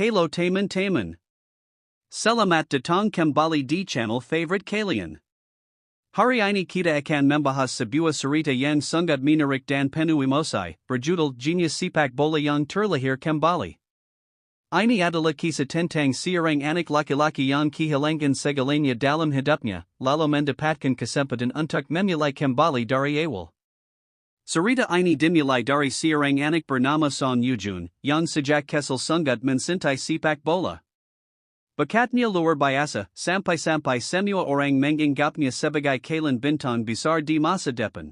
Halo Taman Taman. Selamat datang kembali di channel favorite kalian. Hari ini kita akan membahas sebuah cerita yang sangat menarik dan penuh emosi, berjudul Jenius Sepak Bola yang Terlahir Kembali. Ini adalah kisah tentang seorang anak laki-laki yang kehilangan segalanya dalam hidupnya, lalu mendapatkan kesempatan untuk memulai kembali dari awal. Cerita ini dimulai dari seorang anak bernama Son Yujun, yang sejak kecil sangat mencintai sepak bola. Bakatnya luar biasa, sampai-sampai semua orang menganggapnya sebagai kalian bintang besar di masa depan.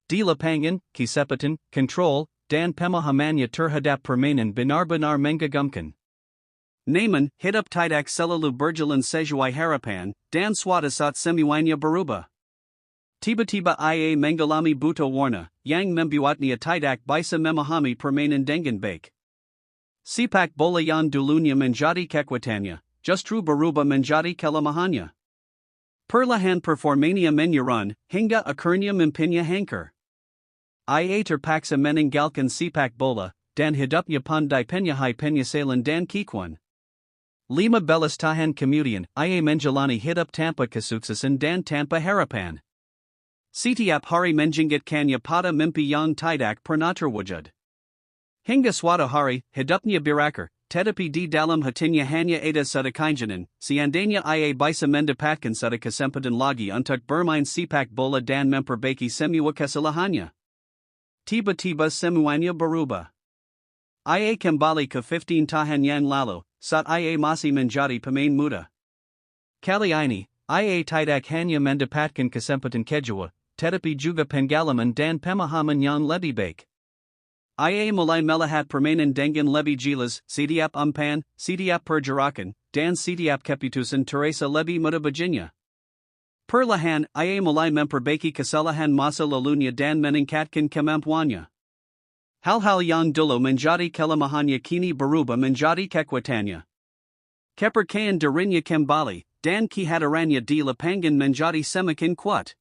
Di lapangan, kecepatan, kontrol, dan pemahamannya terhadap permainan benar-benar mengagumkan. Namun, hidup tidak selalu berjalan sesuai harapan, dan suatu saat semuanya berubah. Tiba-tiba ia mengalami buta warna, yang membuatnya tidak bisa memahami permainan dengan baik. Sepak bola yang dulunya menjadi kekuatannya, justru berubah menjadi kelemahannya. Perlahan performanya menurun, hingga akhirnya mimpinya hancur. Ia terpaksa meninggalkan sepak bola, dan hidupnya pun dipenuhi penyesalan dan kekuatan. 15 tahun kemudian, ia menjalani hidup tanpa kesuksesan dan tanpa harapan. Setiap hari menjingitkannya pada mimpi yang tidak pernah terwujud. Hingga suatu hari, hidupnya berakhir, tetapi di dalam hatinya hanya ada satu keinginan, seandainya ia bisa mendapatkan satu kesempatan lagi untuk bermain sepak bola dan memperbaiki semua kesalahannya. Tiba-tiba semuanya berubah. Ia kembali ke 15 tahun yang lalu, saat ia masih menjadi pemain muda. Kali ini, ia tidak hanya mendapatkan kesempatan kedua, tetapi juga pengalaman dan pemahaman yang lebih baik. Ia mulai melihat permainan dengan lebih jelas, setiap umpan, setiap pergerakan, dan setiap keputusan terasa lebih mudah baginya. Perlahan, ia mulai memperbaiki kesalahan masa lalunya dan meningkatkan kemampuannya. Hal-hal yang dulu menjadi kelemahannya kini berubah menjadi kekuatannya. Kepercayaan dirinya kembali, dan kehadirannya di lapangan menjadi semakin kuat.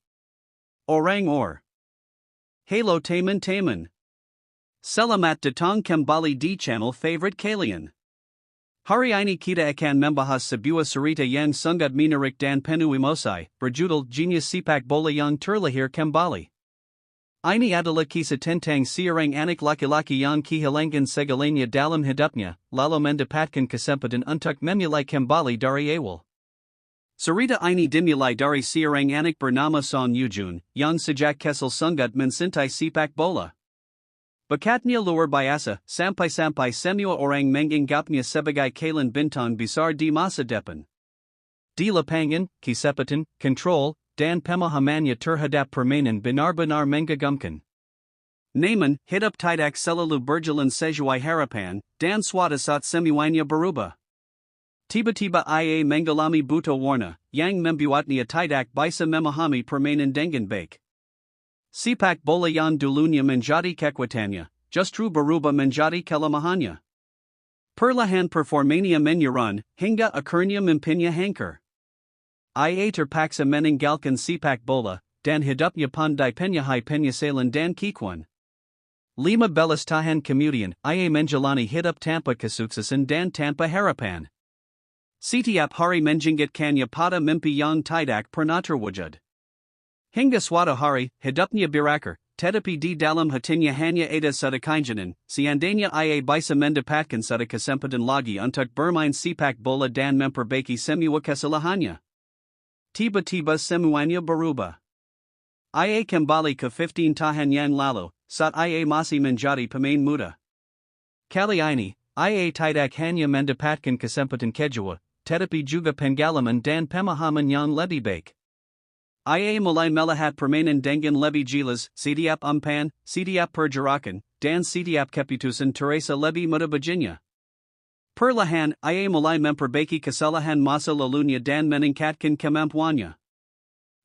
Halo Taman Taman. Selamat datang kembali di channel favorite kalian. Hari ini kita akan membahas sebuah cerita yang sangat menarik dan penuh emosi, berjudul Jenius Sepak Bola yang Terlahir Kembali. Ini adalah kisah tentang seorang anak laki-laki yang kehilangan segalanya dalam hidupnya, lalu mendapatkan kesempatan untuk memulai kembali dari awal. Cerita ini dimulai dari seorang anak bernama Son Yujun, yang sejak kecil sangat mencintai sepak bola. Bakatnya luar biasa, sampai-sampai semua orang menganggapnya sebagai kalian bintang besar di masa depan. Di lapangan, kecepatan, kontrol, dan pemahamannya terhadap permainan benar-benar mengagumkan. Namun, hidup tidak selalu berjalan sesuai harapan, dan suatu saat semuanya berubah. Tiba-tiba ia mengalami buta warna, yang membuatnya tidak bisa memahami permainan dengan baik. Sepak bola yang dulunya menjadi kekuatannya, justru berubah menjadi kelemahannya. Perlahan performanya menurun, hingga akhirnya mimpinya hancur. Ia terpaksa meninggalkan sepak bola, dan hidupnya pun dipenuhi penyesalan dan kekuatan. 15 tahun kemudian, ia menjalani hidup tanpa kesuksesan dan tanpa harapan. Setiap hari menjingitkannya pada mimpi yang tidak pernah terwujud. Hingga suatu hari, hidupnya berakhir, tetapi di dalam hatinya hanya ada satu keinginan, seandainya ia bisa mendapatkan satu kesempatan lagi untuk bermain sepak bola dan memperbaiki semua kesalahannya. Tiba-tiba semuanya berubah. Ia kembali ke 15 tahun yang lalu, saat ia masih menjadi pemain muda. Kali ini, ia tidak hanya mendapatkan kesempatan kedua, tetapi juga pengalaman dan pemahaman yang lebih baik. Ia mulai melihat permainan dengan lebih jelas, setiap umpan, setiap pergerakan, dan setiap keputusan terasa lebih mudah baginya. Perlahan, ia mulai memperbaiki kesalahan masa lalunya dan meningkatkan kemampuannya.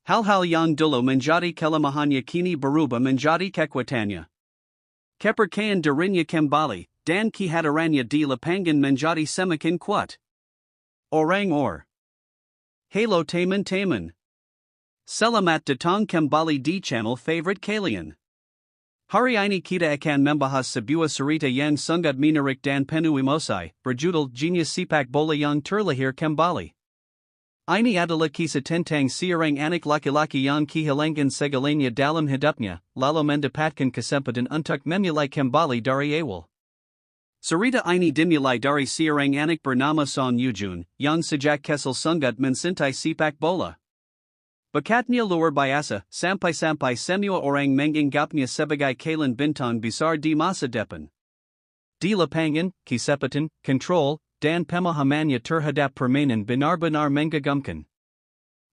Hal-hal yang dulu menjadi kelemahannya kini berubah menjadi kekuatannya. Kepercayaan dirinya kembali, dan kehadirannya di lapangan menjadi semakin kuat. Halo Taman Taman. Selamat datang kembali di channel favorite kalian. Hari ini kita akan membahas sebuah cerita yang sangat menarik dan penuh emosi, berjudul Jenius Sepak Bola yang Terlahir Kembali. Ini adalah kisah tentang seorang anak laki-laki yang kehilangan segalanya dalam hidupnya, lalu mendapatkan kesempatan untuk memulai kembali dari awal. Cerita ini dimulai dari seorang anak bernama Son Yujun, yang sejak kecil sangat mencintai sepak bola. Bakatnya luar biasa, sampai-sampai semua orang menganggapnya sebagai kalian bintang besar di masa depan. Di lapangan, kecepatan, kontrol, dan pemahamannya terhadap permainan benar-benar mengagumkan.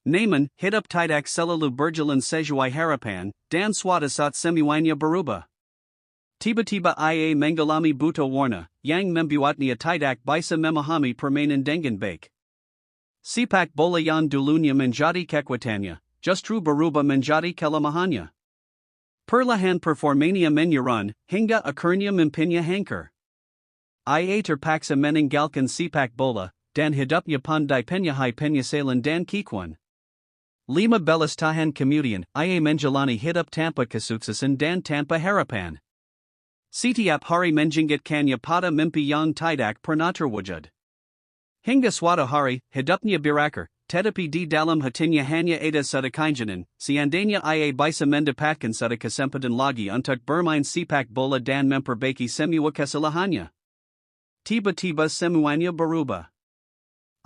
Namun, hidup tidak selalu berjalan sesuai harapan, dan suatu saat semuanya berubah. Tiba-tiba ia mengalami buta warna, yang membuatnya tidak bisa memahami permainan dengan baik. Sepak bola yang dulunya menjadi kekuatannya, justru berubah menjadi kelemahannya. Perlahan performanya menurun, hingga akhirnya mimpinya hancur. Ia terpaksa meninggalkan sepak bola, dan hidupnya pandai penyahai penyesalan dan kekuan. 15 tahun kemudian, ia menjalani hidup tanpa kesuksesan dan tanpa harapan. Setiap hari menjingitkannya pada mimpi yang tidak pernah terwujud. Hingga suatu hari, hidupnya berakhir, tetapi di dalam hatinya hanya ada satu keinginan, seandainya ia bisa mendapatkan satu kesempatan lagi untuk bermain sepak bola dan memperbaiki semua kesalahannya. Tiba-tiba semuanya berubah.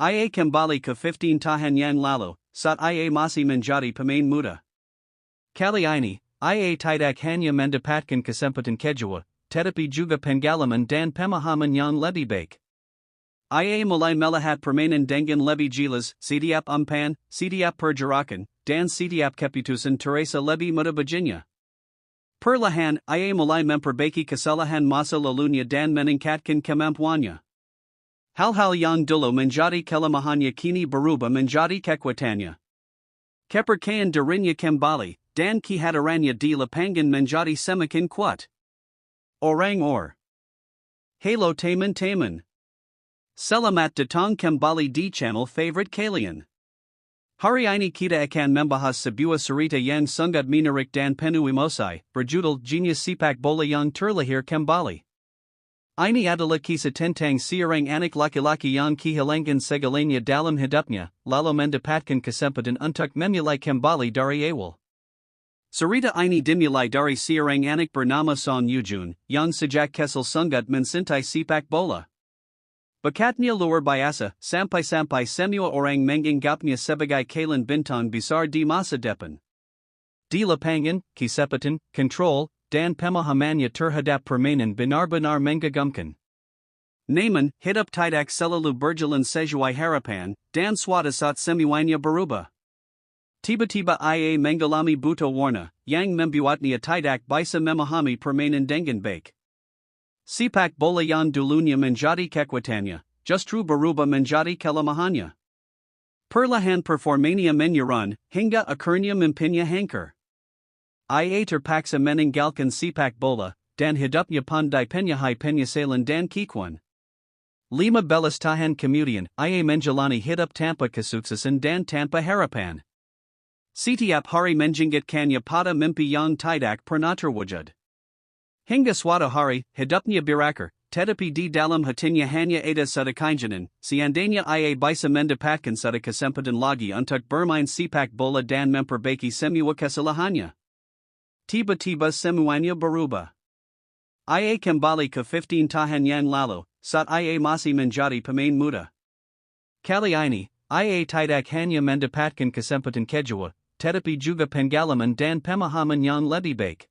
Ia kembali ke 15 tahun yang lalu, saat ia masih menjadi pemain muda. Kali ini, ia tidak hanya mendapatkan kesempatan kedua, tetapi juga pengalaman dan pemahaman yang lebih baik. Ia mulai melihat permainan dengan lebih jelas, setiap umpan, setiap pergerakan, dan setiap keputusan terasa lebih mudah baginya. Perlahan, ia mulai memperbaiki kesalahan masa lalunya dan meningkatkan kemampuannya. Hal-hal yang dulu menjadi kelemahannya kini berubah menjadi kekuatannya. Kepercayaan dirinya kembali, dan kehadirannya di lapangan menjadi semakin kuat. Halo teman-teman. Selamat datang kembali di channel favorite kalian. Hari ini kita akan membahas sebuah cerita yang sangat menarik dan penuh emosi, berjudul Jenius Sepak Bola yang Terlahir Kembali. Ini adalah kisah tentang seorang anak laki-laki yang kehilangan segalanya dalam hidupnya, lalu mendapatkan kesempatan untuk memulai kembali dari awal. Cerita ini dimulai dari seorang anak bernama Son Yujun, yang sejak kecil sangat mencintai sepak bola. Bakatnya luar biasa, sampai-sampai semua orang menganggapnya sebagai kalian bintang besar di masa depan. Di lapangan, kecepatan, kontrol, dan pemahamannya terhadap permainan benar-benar mengagumkan. Namun, hidup tidak selalu berjalan sesuai harapan, dan suatu saat semuanya berubah. Tiba-tiba ia mengalami buta warna, yang membuatnya tidak bisa memahami permainan dengan baik. Sepak bola yang dulunya menjadi kekuatannya, justru berubah menjadi kelemahannya. Perlahan performanya menurun, hingga akhirnya mimpinya hancur. Ia terpaksa meninggalkan sepak bola, dan hidupnya pandai penyahai penyesalan dan kekuan. 15 tahun kemudian, ia menjalani hidup tanpa kesuksesan dan tanpa harapan. Setiap hari menjingitkannya pada mimpi yang tidak pernah terwujud. Hingga suatu hari, hidupnya berakhir, tetapi di dalam hatinya hanya ada satu keinginan, seandainya ia bisa mendapatkan satu kesempatan lagi untuk bermain sepak bola dan memperbaiki semua kesalahannya. Tiba-tiba semuanya berubah. Ia kembali ke 15 tahun yang lalu, saat ia masih menjadi pemain muda. Kali ini, ia tidak hanya mendapatkan kesempatan kedua, tetapi juga pengalaman dan pemahaman yang lebih baik.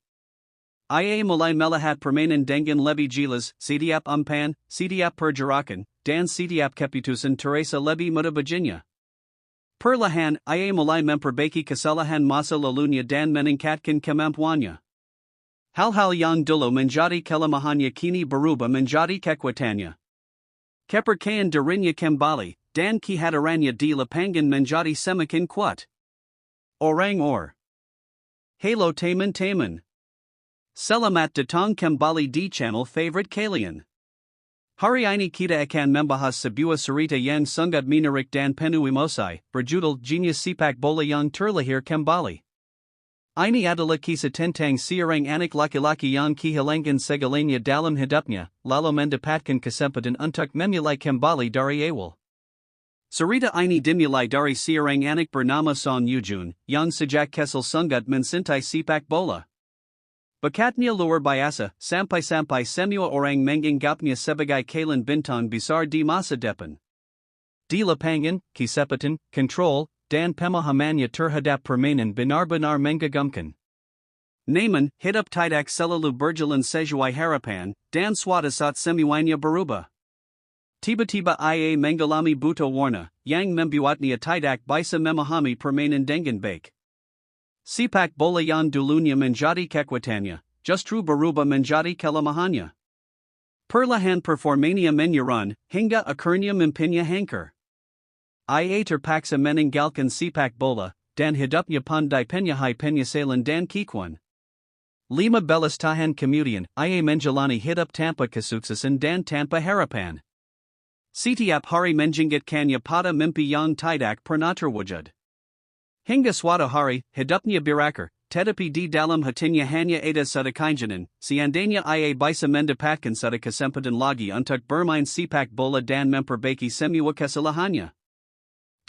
Ia mulai melihat permainan dengan lebih jelas, setiap umpan, setiap pergerakan, dan setiap keputusan terasa lebih mudah baginya. Perlahan, ia mulai memperbaiki kesalahan masa lalunya dan meningkatkan kemampuannya. Hal-hal yang dulu menjadi kelemahannya kini berubah menjadi kekuatannya. Kepercayaan dirinya kembali, dan kehadirannya di lapangan menjadi semakin kuat. Halo teman-teman. Selamat datang kembali di channel favorite kalian. Hari ini kita akan membahas sebuah cerita yang sangat menarik dan penuh emosi, berjudul Jenius Sepak Bola yang Terlahir Kembali. Ini adalah kisah tentang seorang anak laki-laki yang kehilangan segalanya dalam hidupnya, lalu mendapatkan kesempatan untuk memulai kembali dari awal. Cerita ini dimulai dari seorang anak bernama Son Yujun, yang sejak kecil sangat mencintai sepak bola. Bakatnya luar biasa, sampai-sampai semua orang menganggapnya sebagai kalian bintang besar di masa depan. Di lapangan, kesempatan, kontrol, dan pemahamannya terhadap permainan benar-benar mengagumkan. Namun, hidup tidak selalu berjalan sesuai harapan, dan suatu saat semuanya berubah. Tiba-tiba ia mengalami buta warna, yang membuatnya tidak bisa memahami permainan dengan baik. Sepak bola yang dulunya menjadi kekuatannya, justru berubah menjadi kelemahannya. Perlahan performanya menurun, hingga akhirnya mimpinya hancur. Ia terpaksa meninggalkan sepak bola, dan hidupnya pun dipenuhi penyesalan dan kekuatan. 15 tahun kemudian, ia menjalani hidup tanpa kesuksesan dan tanpa harapan. Setiap hari menjengkelkannya pada mimpi yang tidak pernah terwujud. Hingga suatu hari, hidupnya berakhir, tetapi di dalam hatinya hanya ada satu keinginan, seandainya ia bisa mendapatkan satu kesempatan lagi untuk bermain sepak bola dan memperbaiki semua kesalahannya.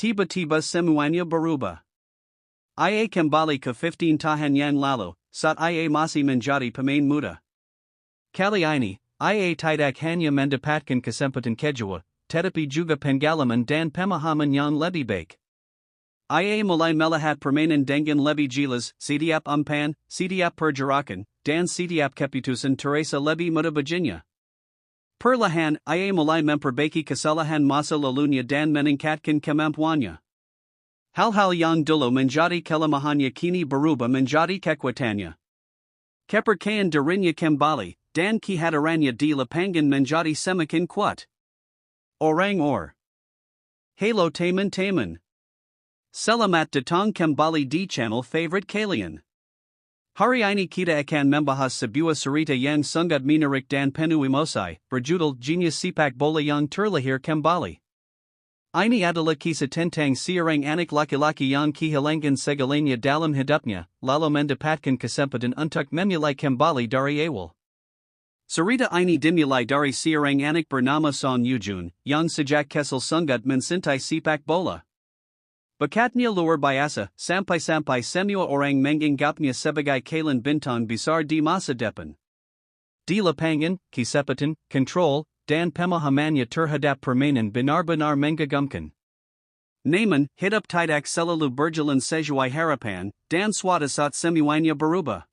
Tiba-tiba semuanya berubah. Ia kembali ke 15 tahun yang lalu, saat ia masih menjadi pemain muda. Kali ini, ia tidak hanya mendapatkan kesempatan kedua, tetapi juga pengalaman dan pemahaman yang lebih baik. Ia mulai melihat permainan dengan lebih jelas, setiap umpan, setiap pergerakan, dan setiap keputusan terasa lebih mudah baginya. Perlahan, ia mulai memperbaiki kesalahan masa lalunya dan meningkatkan kemampuannya. Hal-hal yang dulu menjadi kelemahannya kini berubah menjadi kekuatannya. Kepercayaan dirinya kembali, dan kehadirannya di lapangan menjadi semakin kuat. Halo teman-teman. Selamat datang kembali di channel favorite kalian. Hari ini kita akan membahas sebuah cerita yang sangat menarik dan penuh emosi, berjudul Jenius Sepak Bola yang Terlahir Kembali. Ini adalah kisah tentang seorang anak laki-laki yang kehilangan segalanya dalam hidupnya, lalu mendapatkan kesempatan untuk memulai kembali dari awal. Cerita ini dimulai dari seorang anak bernama Son Yujun, yang sejak kecil sangat mencintai sepak bola. Bakatnya luar biasa, sampai-sampai semua orang menganggapnya sebagai kalian bintang besar di masa depan. Di lapangan, kesempatan, kontrol, dan pemahamannya terhadap permainan benar-benar mengagumkan. Namun, hidup tidak selalu berjalan sesuai harapan, dan suatu saat semuanya berubah.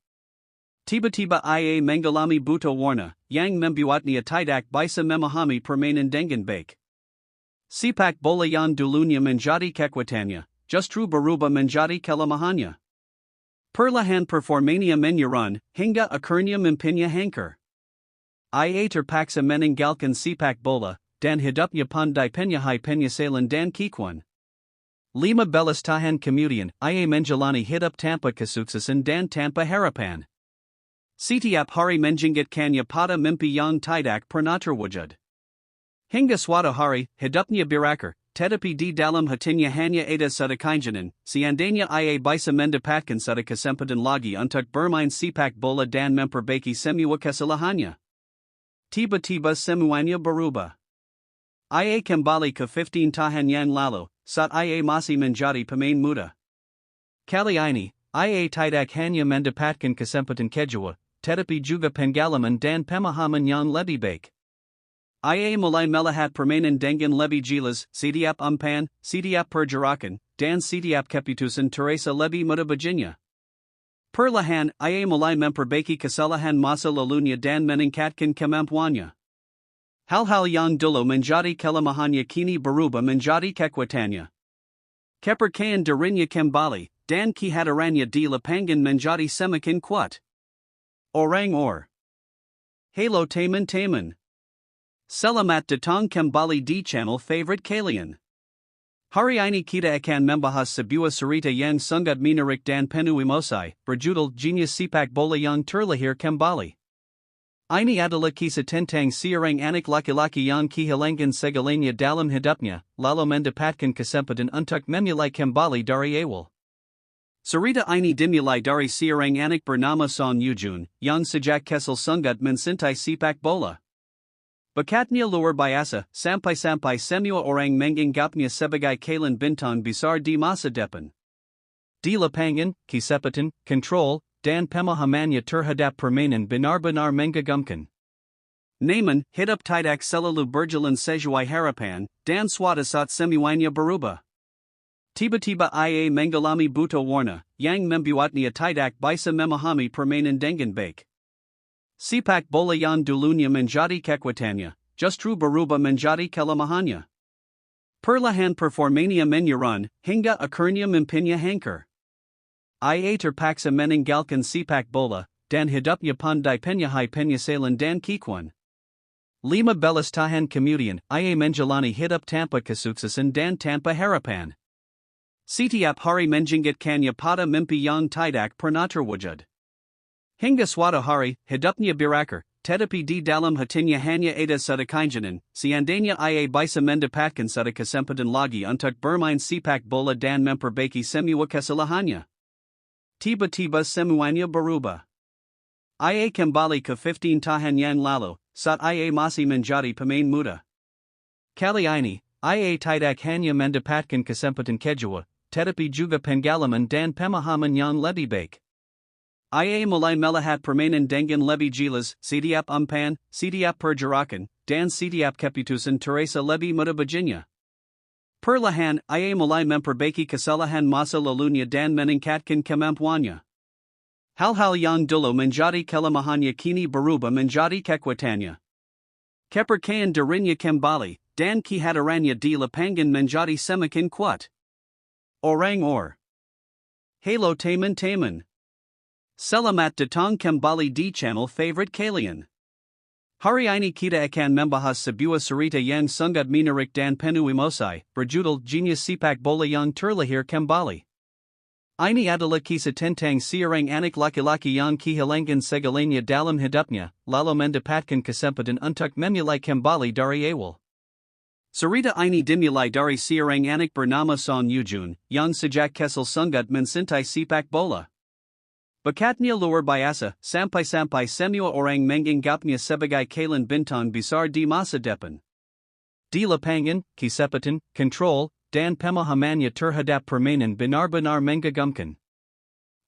Tiba-tiba ia mengalami buta warna, yang membuatnya tidak bisa memahami permainan dengan baik. Sepak bola yang dulunya menjadi kekuatannya, justru berubah menjadi kelemahannya. Perlahan performanya menurun, hingga akhirnya mimpinya hancur. Ia terpaksa meninggalkan sepak bola, dan hidupnya pun dipenuhi penyesalan dan kekuatan. 15 tahun kemudian, ia menjalani hidup tanpa kesuksesan dan tanpa harapan. Setiap hari menjengkelkannya pada mimpi yang tidak pernah terwujud. Hingga suatu hari, hidupnya berakhir, tetapi di dalam hatinya hanya ada satu keinginan, seandainya ia bisa mendapatkan satu kesempatan lagi untuk bermain sepak bola dan memperbaiki semua kesalahannya. Tiba-tiba semuanya berubah. Ia kembali ke 15 tahun yang lalu, saat ia masih menjadi pemain muda. Kali ini, ia tidak hanya mendapatkan kesempatan kedua, tetapi juga pengalaman dan pemahaman yang lebih baik. Ia mulai melihat permainan dengan lebih jelas, setiap umpan, setiap pergerakan, dan setiap keputusan terasa lebih mudah baginya. Perlahan, ia mulai memperbaiki kesalahan masa lalunya dan meningkatkan kemampuannya. Hal-hal yang dulu menjadi kelemahannya kini berubah menjadi kekuatannya. Kepercayaan dirinya kembali, dan kehadirannya di lapangan menjadi semakin kuat. Halo teman-teman. Selamat datang kembali di channel favorite kalian. Hari ini kita akan membahas sebuah cerita yang sangat menarik dan penuh emosi, berjudul Jenius Sepak Bola yang Terlahir Kembali. Ini adalah kisah tentang seorang anak laki-laki yang kehilangan segalanya dalam hidupnya, lalu mendapatkan kesempatan untuk memulai kembali dari awal. Sarita ini dimulai dari seorang anak bernama Son Yujun, yang sejak kecil sangat mencintai sepak bola. Bakatnya luar biasa, sampai semua orang menganggapnya sebagai kalian bintang besar di masa depan. Di lapangan, kesempatan, kontrol, dan pemahamannya terhadap permainan benar-benar mengagumkan. Namun, hidup tidak selalu berjalan sesuai harapan, dan suatu saat semuanya berubah. Tiba-tiba ia mengalami buta warna, yang membuatnya tidak bisa memahami permainan dengan baik. Sepak bola yang dulunya menjadi kekuatannya, justru berubah menjadi kelemahannya. Perlahan performanya menurun, hingga akhirnya mimpinya hancur. Ia terpaksa meninggalkan sepak bola, dan hidupnya pun dipenuhi penyesalan dan kekuatan. 15 tahun kemudian, ia menjalani hidup tanpa kesuksesan dan tanpa harapan. Setiap hari menjingitkannya pada mimpi yang tidak pernah terwujud. Hingga suatu hari, hidupnya berakhir, tetapi di dalam hatinya hanya ada satu keinginan, seandainya ia bisa mendapatkan satu kesempatan lagi untuk bermain sepak bola dan memperbaiki semua kesalahannya. Tiba-tiba semuanya berubah. Ia kembali ke 15 tahun yang lalu, saat ia masih menjadi pemain muda. Kali ini, ia tidak hanya mendapatkan kesempatan kedua, tetapi juga pengalaman dan pemahaman yang lebih baik. Ia mulai melihat permainan dengan lebih jelas, setiap umpan, setiap pergerakan, dan setiap keputusan terasa lebih mudah baginya. Perlahan, ia mulai memperbaiki kesalahan masa lalunya dan meningkatkan kemampuannya. Hal-hal yang dulu menjadi kelemahannya kini berubah menjadi kekuatannya. Kepercayaan dirinya kembali, dan kehadirannya di lapangan menjadi semakin kuat. Halo teman-teman. Selamat datang kembali di channel favorite kalian. Hari ini kita akan membahas sebuah cerita yang sangat menarik dan penuh emosi, berjudul Jenius Sepak Bola yang Terlahir Kembali. Ini adalah kisah tentang seorang anak laki-laki yang kehilangan segalanya dalam hidupnya, lalu mendapatkan kesempatan untuk memulai kembali dari awal. Cerita ini dimulai dari seorang anak bernama Son Yujun, yang sejak kecil sangat mencintai sepak bola. Bakatnya luar biasa, sampai semua orang menganggapnya sebagai kalian bintang besar di masa depan. Di lapangan, kesempatan, kontrol, dan pemahamannya terhadap permainan benar-benar mengagumkan.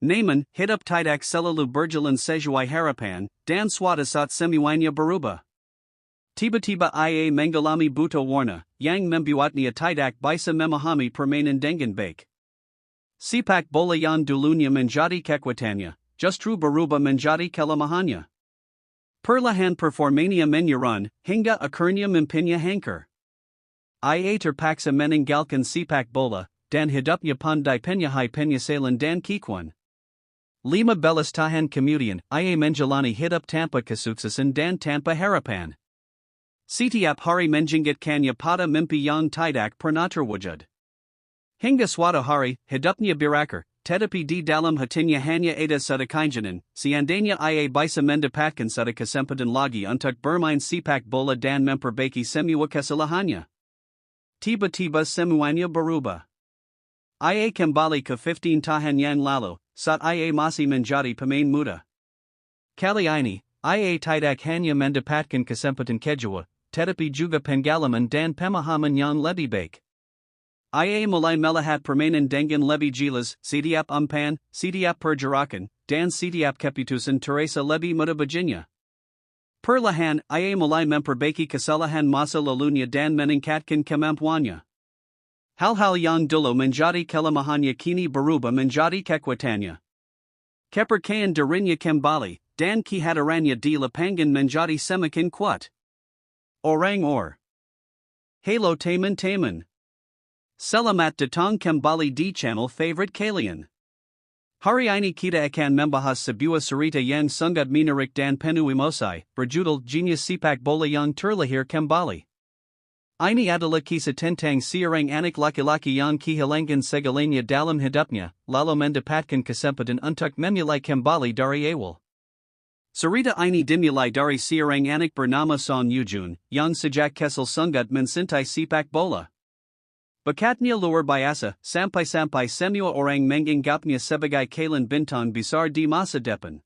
Namun, hidup tidak selalu berjalan sesuai harapan, dan suatu saat semuanya berubah. Tiba-tiba ia mengalami buta warna, yang membuatnya tidak bisa memahami permainan dengan baik. Sepak bola yang dulunya menjadi kekuatannya, justru berubah menjadi kelemahannya. Perlahan performanya menurun, hingga akhirnya mimpinya hancur. Ia terpaksa meninggalkan sepak bola, dan hidupnya pun dipenuhi penyesalan dan kekuatan. 15 tahun kemudian, ia menjalani hidup tanpa kesuksesan dan tanpa harapan. Setiap hari menjingitkannya pada mimpi yang tidak pernah terwujud. Hingga suatu hari, hidupnya berakhir, tetapi di dalam hatinya hanya ada satu keinginan, seandainya ia bisa mendapatkan satu kesempatan lagi untuk bermain sepak bola dan memperbaiki semua kesalahannya. Tiba-tiba semuanya berubah. Ia kembali ke 15 tahun yang lalu, saat ia masih menjadi pemain muda. Kali ini, ia tidak hanya mendapatkan kesempatan kedua, tetapi juga pengalaman dan pemahaman yang lebih baik. Ia mulai melihat permainan dengan lebih jelas, setiap umpan, setiap pergerakan, dan setiap keputusan terasa lebih mudah baginya. Perlahan, ia mulai memperbaiki kesalahan masa lalunya dan meningkatkan kemampuannya. Hal-hal yang dulu menjadi kelemahannya kini berubah menjadi kekuatannya. Kepercayaan dirinya kembali, dan kehadirannya di lapangan menjadi semakin kuat. Halo teman-teman. Selamat datang kembali di channel favorite kalian. Hari ini kita akan membahas sebuah cerita yang sangat menarik dan penuh emosi, berjudul Jenius Sepak Bola yang Terlahir Kembali. Ini adalah kisah tentang seorang anak laki-laki yang kehilangan segalanya dalam hidupnya, lalu mendapatkan kesempatan untuk memulai kembali dari awal. Cerita ini dimulai dari seorang anak bernama Son Yujun, yang sejak kecil sangat mencintai sepak bola. Bakatnya luar biasa, sampai semua orang menganggapnya sebagai kalian bintang besar di masa depan.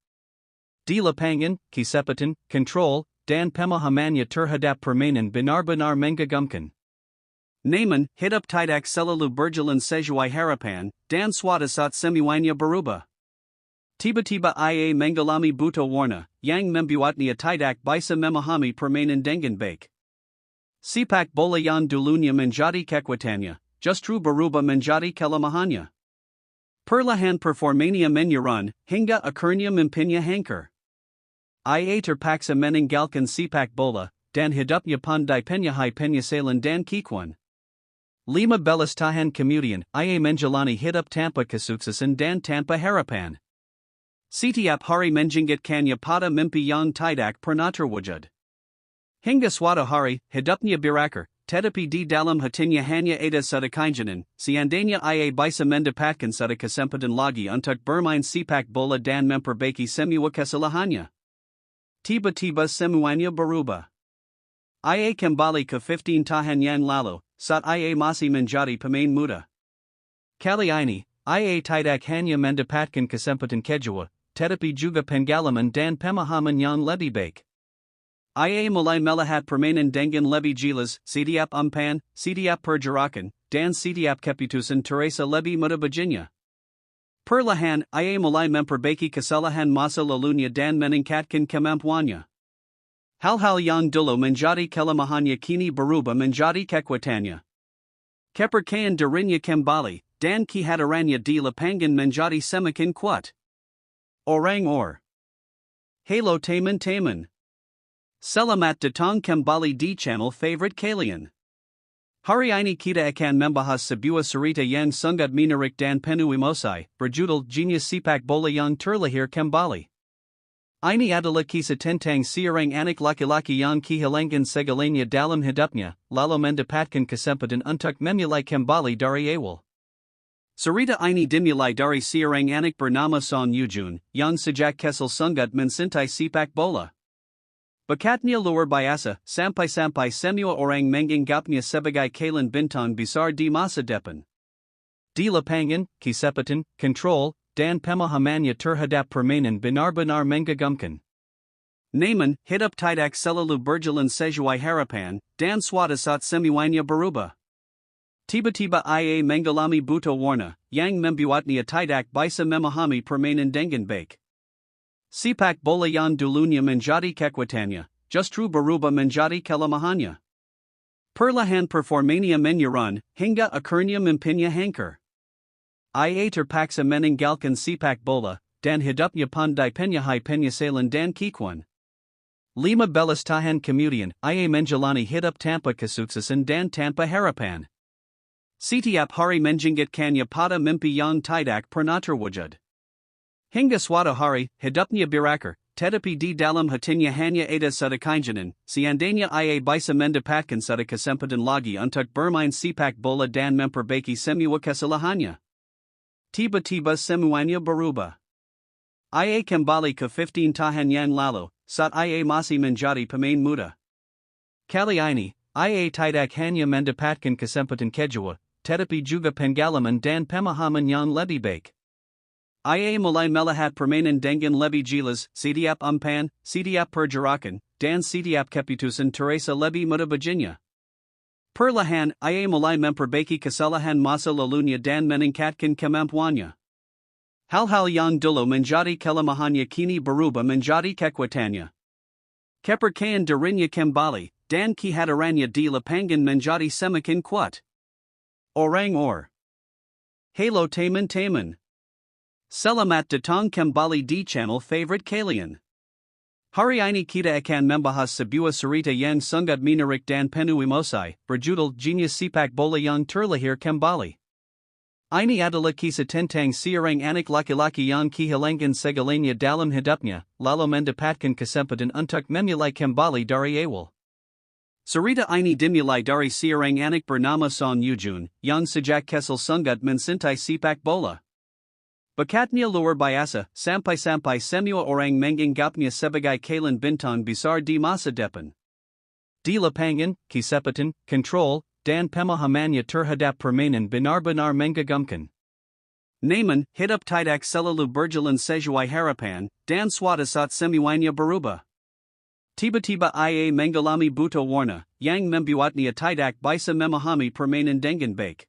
Di lapangan, kesempatan, kontrol, dan pemahamannya terhadap permainan benar-benar mengagumkan. Namun, hidup tidak selalu berjalan sesuai harapan, dan suatu saat semuanya berubah. Tiba-tiba ia mengalami buta warna, yang membuatnya tidak bisa memahami permainan dengan baik. Sepak bola yang dulunya menjadi kekuatannya, justru berubah menjadi kelemahannya. Perlahan performanya menurun, hingga akhirnya mimpinya hancur. Ia terpaksa meninggalkan sepak bola, dan hidupnya pun dipenuhi penyesalan dan kekuatan. 15 tahun kemudian, ia menjalani hidup tanpa kesuksesan dan tanpa harapan. Setiap hari menjingitkannya pada mimpi yang tidak pernah terwujud. Hingga suatu hari, hidupnya berakhir, tetapi di dalam hatinya hanya ada satu keinginan, seandainya ia bisa mendapatkan satu kesempatan lagi untuk bermain sepak bola dan memperbaiki semua kesalahannya. Tiba-tiba semuanya berubah. Ia kembali ke 15 tahun yang lalu, saat ia masih menjadi pemain muda. Kali ini, ia tidak hanya mendapatkan kesempatan kedua, tetapi juga pengalaman dan pemahaman yang lebih baik. Ia mulai melihat permainan dengan lebih jelas, setiap umpan, setiap pergerakan, dan setiap keputusan terasa lebih mudah baginya. Perlahan, ia mulai memperbaiki kesalahan masa lalunya dan meningkatkan kemampuannya. Hal-hal yang dulu menjadi kelemahannya kini berubah menjadi kekuatannya. Kepercayaan dirinya kembali, dan kehadirannya di lapangan menjadi semakin kuat. Halo teman-teman. Selamat datang kembali di channel favorite kalian. Hari ini kita akan membahas sebuah cerita yang sangat menarik dan penuh emosi, berjudul Jenius Sepak Bola yang Terlahir Kembali. Ini adalah kisah tentang seorang anak laki-laki yang kehilangan segalanya dalam hidupnya, lalu mendapatkan kesempatan untuk memulai kembali dari awal. Cerita ini dimulai dari seorang anak bernama Son Yujun, yang sejak kecil sangat mencintai sepak bola. Bakatnya luar biasa, sampai semua orang menganggapnya sebagai kalian bintang besar di masa depan. Di lapangan, kesempatan, kontrol, dan pemahamannya terhadap permainan benar-benar mengagumkan. Namun, hidup tidak selalu berjalan sesuai harapan, dan suatu saat semuanya berubah. Tiba-tiba ia mengalami buta warna, yang membuatnya tidak bisa memahami permainan dengan baik. Sepak bola yang dulunya menjadi kekuatannya, justru berubah menjadi kelemahannya. Perlahan performanya menurun, hingga akhirnya mimpinya hancur. Ia terpaksa meninggalkan sepak bola, dan hidupnya pun dipenuhi penyesalan dan kekuatan. 15 tahun kemudian, ia menjalani hidup tanpa kesuksesan dan tanpa harapan. Setiap hari menjingitkannya pada mimpi yang tidak pernah terwujud. Hingga suatu hari, hidupnya berakhir, tetapi di dalam hatinya hanya ada satu keinginan, seandainya ia bisa mendapatkan satu kesempatan lagi untuk bermain sepak bola dan memperbaiki semua kesalahannya. Tiba-tiba semuanya berubah. Ia kembali ke 15 tahun yang lalu, saat ia masih menjadi pemain muda. Kali ini, ia tidak hanya mendapatkan kesempatan kedua, tetapi juga pengalaman dan pemahaman yang lebih baik. Ia mulai melihat permainan dengan lebih jelas, setiap umpan, setiap pergerakan, dan setiap keputusan terasa lebih mudah baginya. Perlahan, ia mulai memperbaiki kesalahan masa lalunya dan meningkatkan kemampuannya. Hal-hal yang dulu menjadi kelemahannya kini berubah menjadi kekuatannya. Kepercayaan dirinya kembali, dan kehadirannya di lapangan menjadi semakin kuat. Halo teman-teman. Selamat datang kembali di channel favorite kalian. Hari ini kita akan membahas sebuah cerita yang sangat menarik dan penuh emosi, berjudul Jenius Sepak Bola yang Terlahir Kembali. Ini adalah kisah tentang seorang anak laki-laki yang kehilangan segalanya dalam hidupnya, lalu mendapatkan kesempatan untuk memulai kembali dari awal. Cerita ini dimulai dari seorang anak bernama Son Yujun, yang sejak kecil sangat mencintai sepak bola. Bakatnya luar biasa, sampai semua orang menganggapnya sebagai kalian bintang besar di masa depan. Di lapangan, kesempatan, kontrol, dan pemahamanya terhadap permainan benar-benar menggagumkan. Namun, hidup tidak selalu berjalan sesuai harapan, dan suatu saat semuanya berubah. Tiba-tiba ia mengalami buta warna, yang membuatnya tidak bisa memahami permainan dengan baik.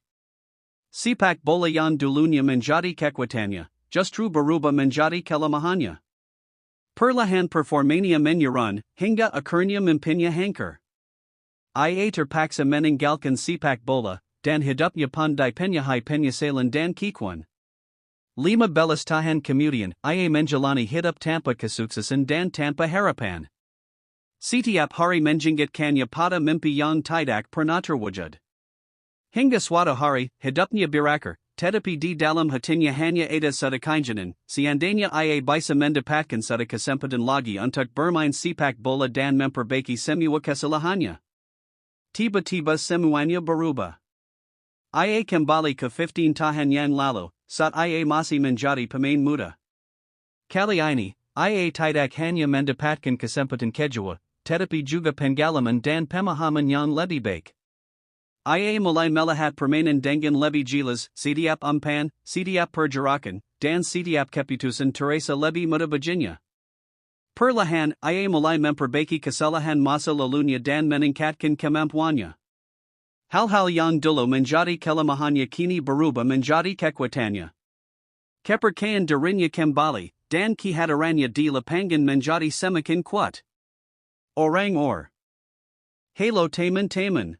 Sepak bola yang dulunya menjadi kekuatannya, justru berubah menjadi kelemahannya. Perlahan performanya menurun, hingga akhirnya mempunyai hancur. Ia terpaksa meninggalkan sepak bola, dan hidupnya pun dipenuhi penyesalan dan kekuan. 15 tahun kemudian, ia menjalani hidup tanpa kesuksesan dan tanpa harapan. Setiap hari menjengitkannya pada mimpi yang tidak pernah terwujud. Hingga suatu hari, hidupnya berakhir, tetapi di dalam hatinya hanya ada satu keinginan, seandainya ia bisa mendapatkan satu kesempatan lagi untuk bermain sepak bola dan memperbaiki semua kesalahannya. Tiba-tiba semuanya berubah. Ia kembali ke 15 tahun yang lalu, saat ia masih menjadi pemain muda. Kali ini, ia tidak hanya mendapatkan kesempatan kedua, tetapi juga pengalaman dan pemahaman yang lebih baik. Ia mulai melihat permainan dengan lebih jelas, setiap umpan, setiap pergerakan, dan setiap keputusan terasa lebih mudah baginya. Perlahan, ia mulai memperbaiki kesalahan masa lalunya dan meningkatkan kemampuannya. Hal-hal yang dulu menjadi kelemahannya kini berubah menjadi kekuatannya. Kepercayaan dirinya kembali, dan kehadirannya di lapangan menjadi semakin kuat. Halo teman-teman.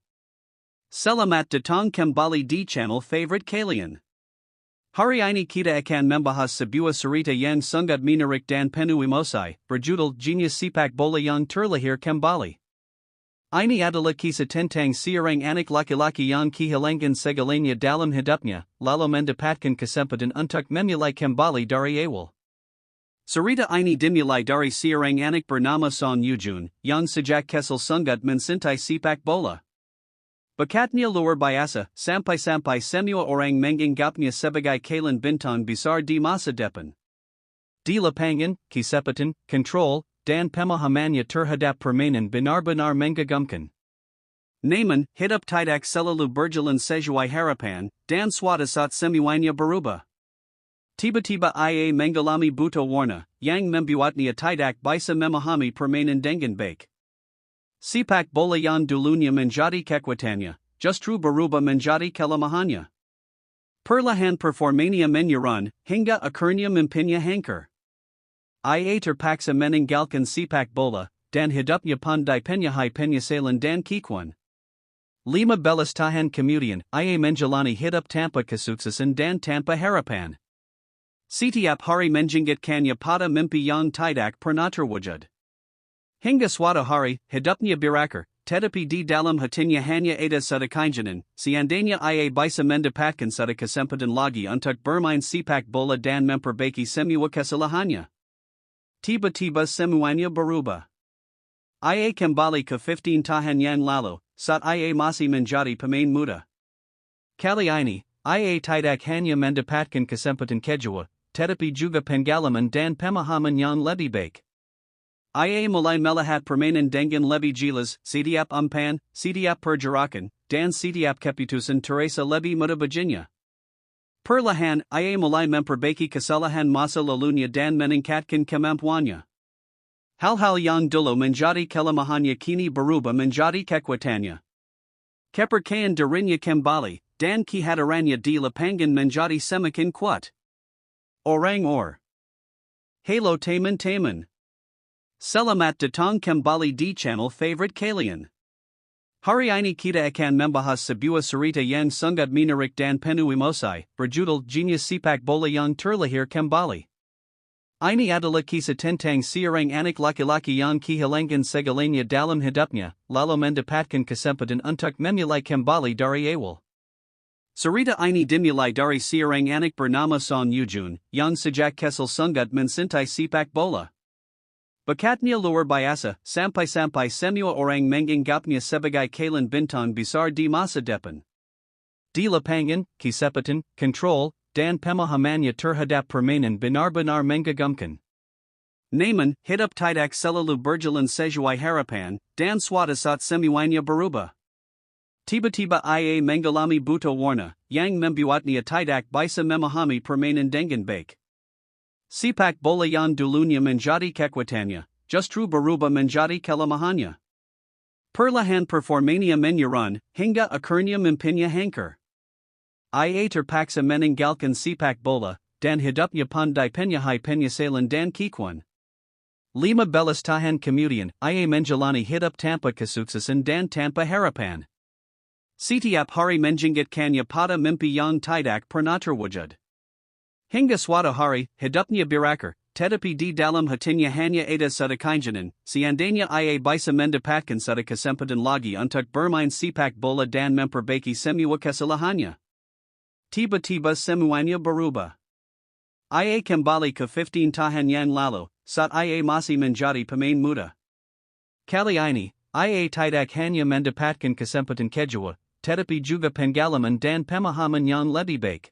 Selamat datang kembali di channel favorite kalian. Hari ini kita akan membahas sebuah cerita yang sangat menarik dan penuh emosi, berjudul Jenius Sepak Bola yang Terlahir Kembali. Ini adalah kisah tentang seorang anak laki-laki yang kehilangan segalanya dalam hidupnya, lalu mendapatkan kesempatan untuk memulai kembali dari awal. Cerita ini dimulai dari seorang anak bernama Son Yujun, yang sejak kecil sangat mencintai sepak bola. Bakatnya luar biasa, sampai-sampai semua orang menganggapnya sebagai kalian bintang besar di masa depan. Di lapangan, kecepatan, kontrol, dan pemahamannya terhadap permainan benar-benar menggagumkan. Namun, hidup tidak selalu berjalan sesuai harapan, dan suatu saat semuanya berubah. Tiba-tiba ia mengalami buta warna, yang membuatnya tidak bisa memahami permainan dengan baik. Sepak bola yang dulunya menjadi kekuatannya, justru berubah menjadi kelemahannya. Perlahan performanya menurun, hingga akhirnya mempunyai hancur. Ia terpaksa meninggalkan sepak bola, dan hidupnya pun dipenuhi penyesalan dan kekuan. 15 tahun kemudian, ia menjalani hidup tanpa kesuksesan dan tanpa harapan. Setiap hari menjengitkannya pada mimpi yang tidak pernah terwujud. Hingga suatu hari, hidupnya berakhir, tetapi di dalam hatinya hanya ada satu keinginan, seandainya ia bisa mendapatkan satu kesempatan lagi untuk bermain sepak bola dan memperbaiki semua kesalahannya. Tiba-tiba semuanya berubah. Ia kembali ke 15 tahun yang lalu, saat ia masih menjadi pemain muda. Kali ini, ia tidak hanya mendapatkan kesempatan kedua, tetapi juga pengalaman dan pemahaman yang lebih baik. Ia mulai melihat permainan dengan lebih jelas, setiap umpan, setiap pergerakan, dan setiap keputusan terasa lebih mudah baginya. Perlahan, ia mulai memperbaiki kesalahan masa lalunya dan meningkatkan kemampuannya. Hal-hal yang dulu menjadi kelemahannya kini berubah menjadi kekuatannya. Kepercayaan dirinya kembali, dan kehadirannya di lapangan menjadi semakin kuat. Halo teman-teman. Selamat datang kembali di channel favorite kalian. Hari ini kita akan membahas sebuah cerita yang sangat menarik dan penuh emosi, berjudul Jenius Sepak Bola yang Terlahir Kembali. Ini adalah kisah tentang seorang anak laki-laki yang kehilangan segalanya dalam hidupnya, lalu mendapatkan kesempatan untuk memulai kembali dari awal. Cerita ini dimulai dari seorang anak bernama Son Yujun, yang sejak kecil sangat mencintai sepak bola. Bakatnya luar biasa, sampai-sampai semua orang menganggapnya sebagai kalian bintang besar di masa depan. Di lapangan, kecepatan, kontrol, dan pemahamannya terhadap permainan benar-benar menggagumkan. Namun, hidup tidak selalu berjalan sesuai harapan, dan suatu saat semuanya berubah. Tiba-tiba ia mengalami buto warna, yang membuatnya tidak bisa memahami permainan dengan baik. Sepak bola yang dulunya menjadi kekuatannya, justru berubah menjadi kelemahannya. Perlahan performanya menurun, hingga akhirnya mempunyai hancur. Ia terpaksa meninggalkan sepak bola, dan hidupnya pun dipenuhi penyesalan dan kekecewaan. 15 tahun kemudian, ia menjalani hidup tanpa kesuksesan dan tanpa harapan. Setiap hari menjengkelkannya pada mimpi yang tidak pernah terwujud. Hingga suatu hari, hidupnya berakhir, tetapi di dalam hatinya hanya ada satu keinginan, seandainya ia bisa mendapatkan satu kesempatan lagi untuk bermain sepak bola dan memperbaiki semua kesalahannya. Tiba-tiba semuanya berubah. Ia kembali ke 15 tahun yang lalu, saat ia masih menjadi pemain muda. Kali ini, ia tidak hanya mendapatkan kesempatan kedua, tetapi juga pengalaman dan pemahaman yang lebih baik.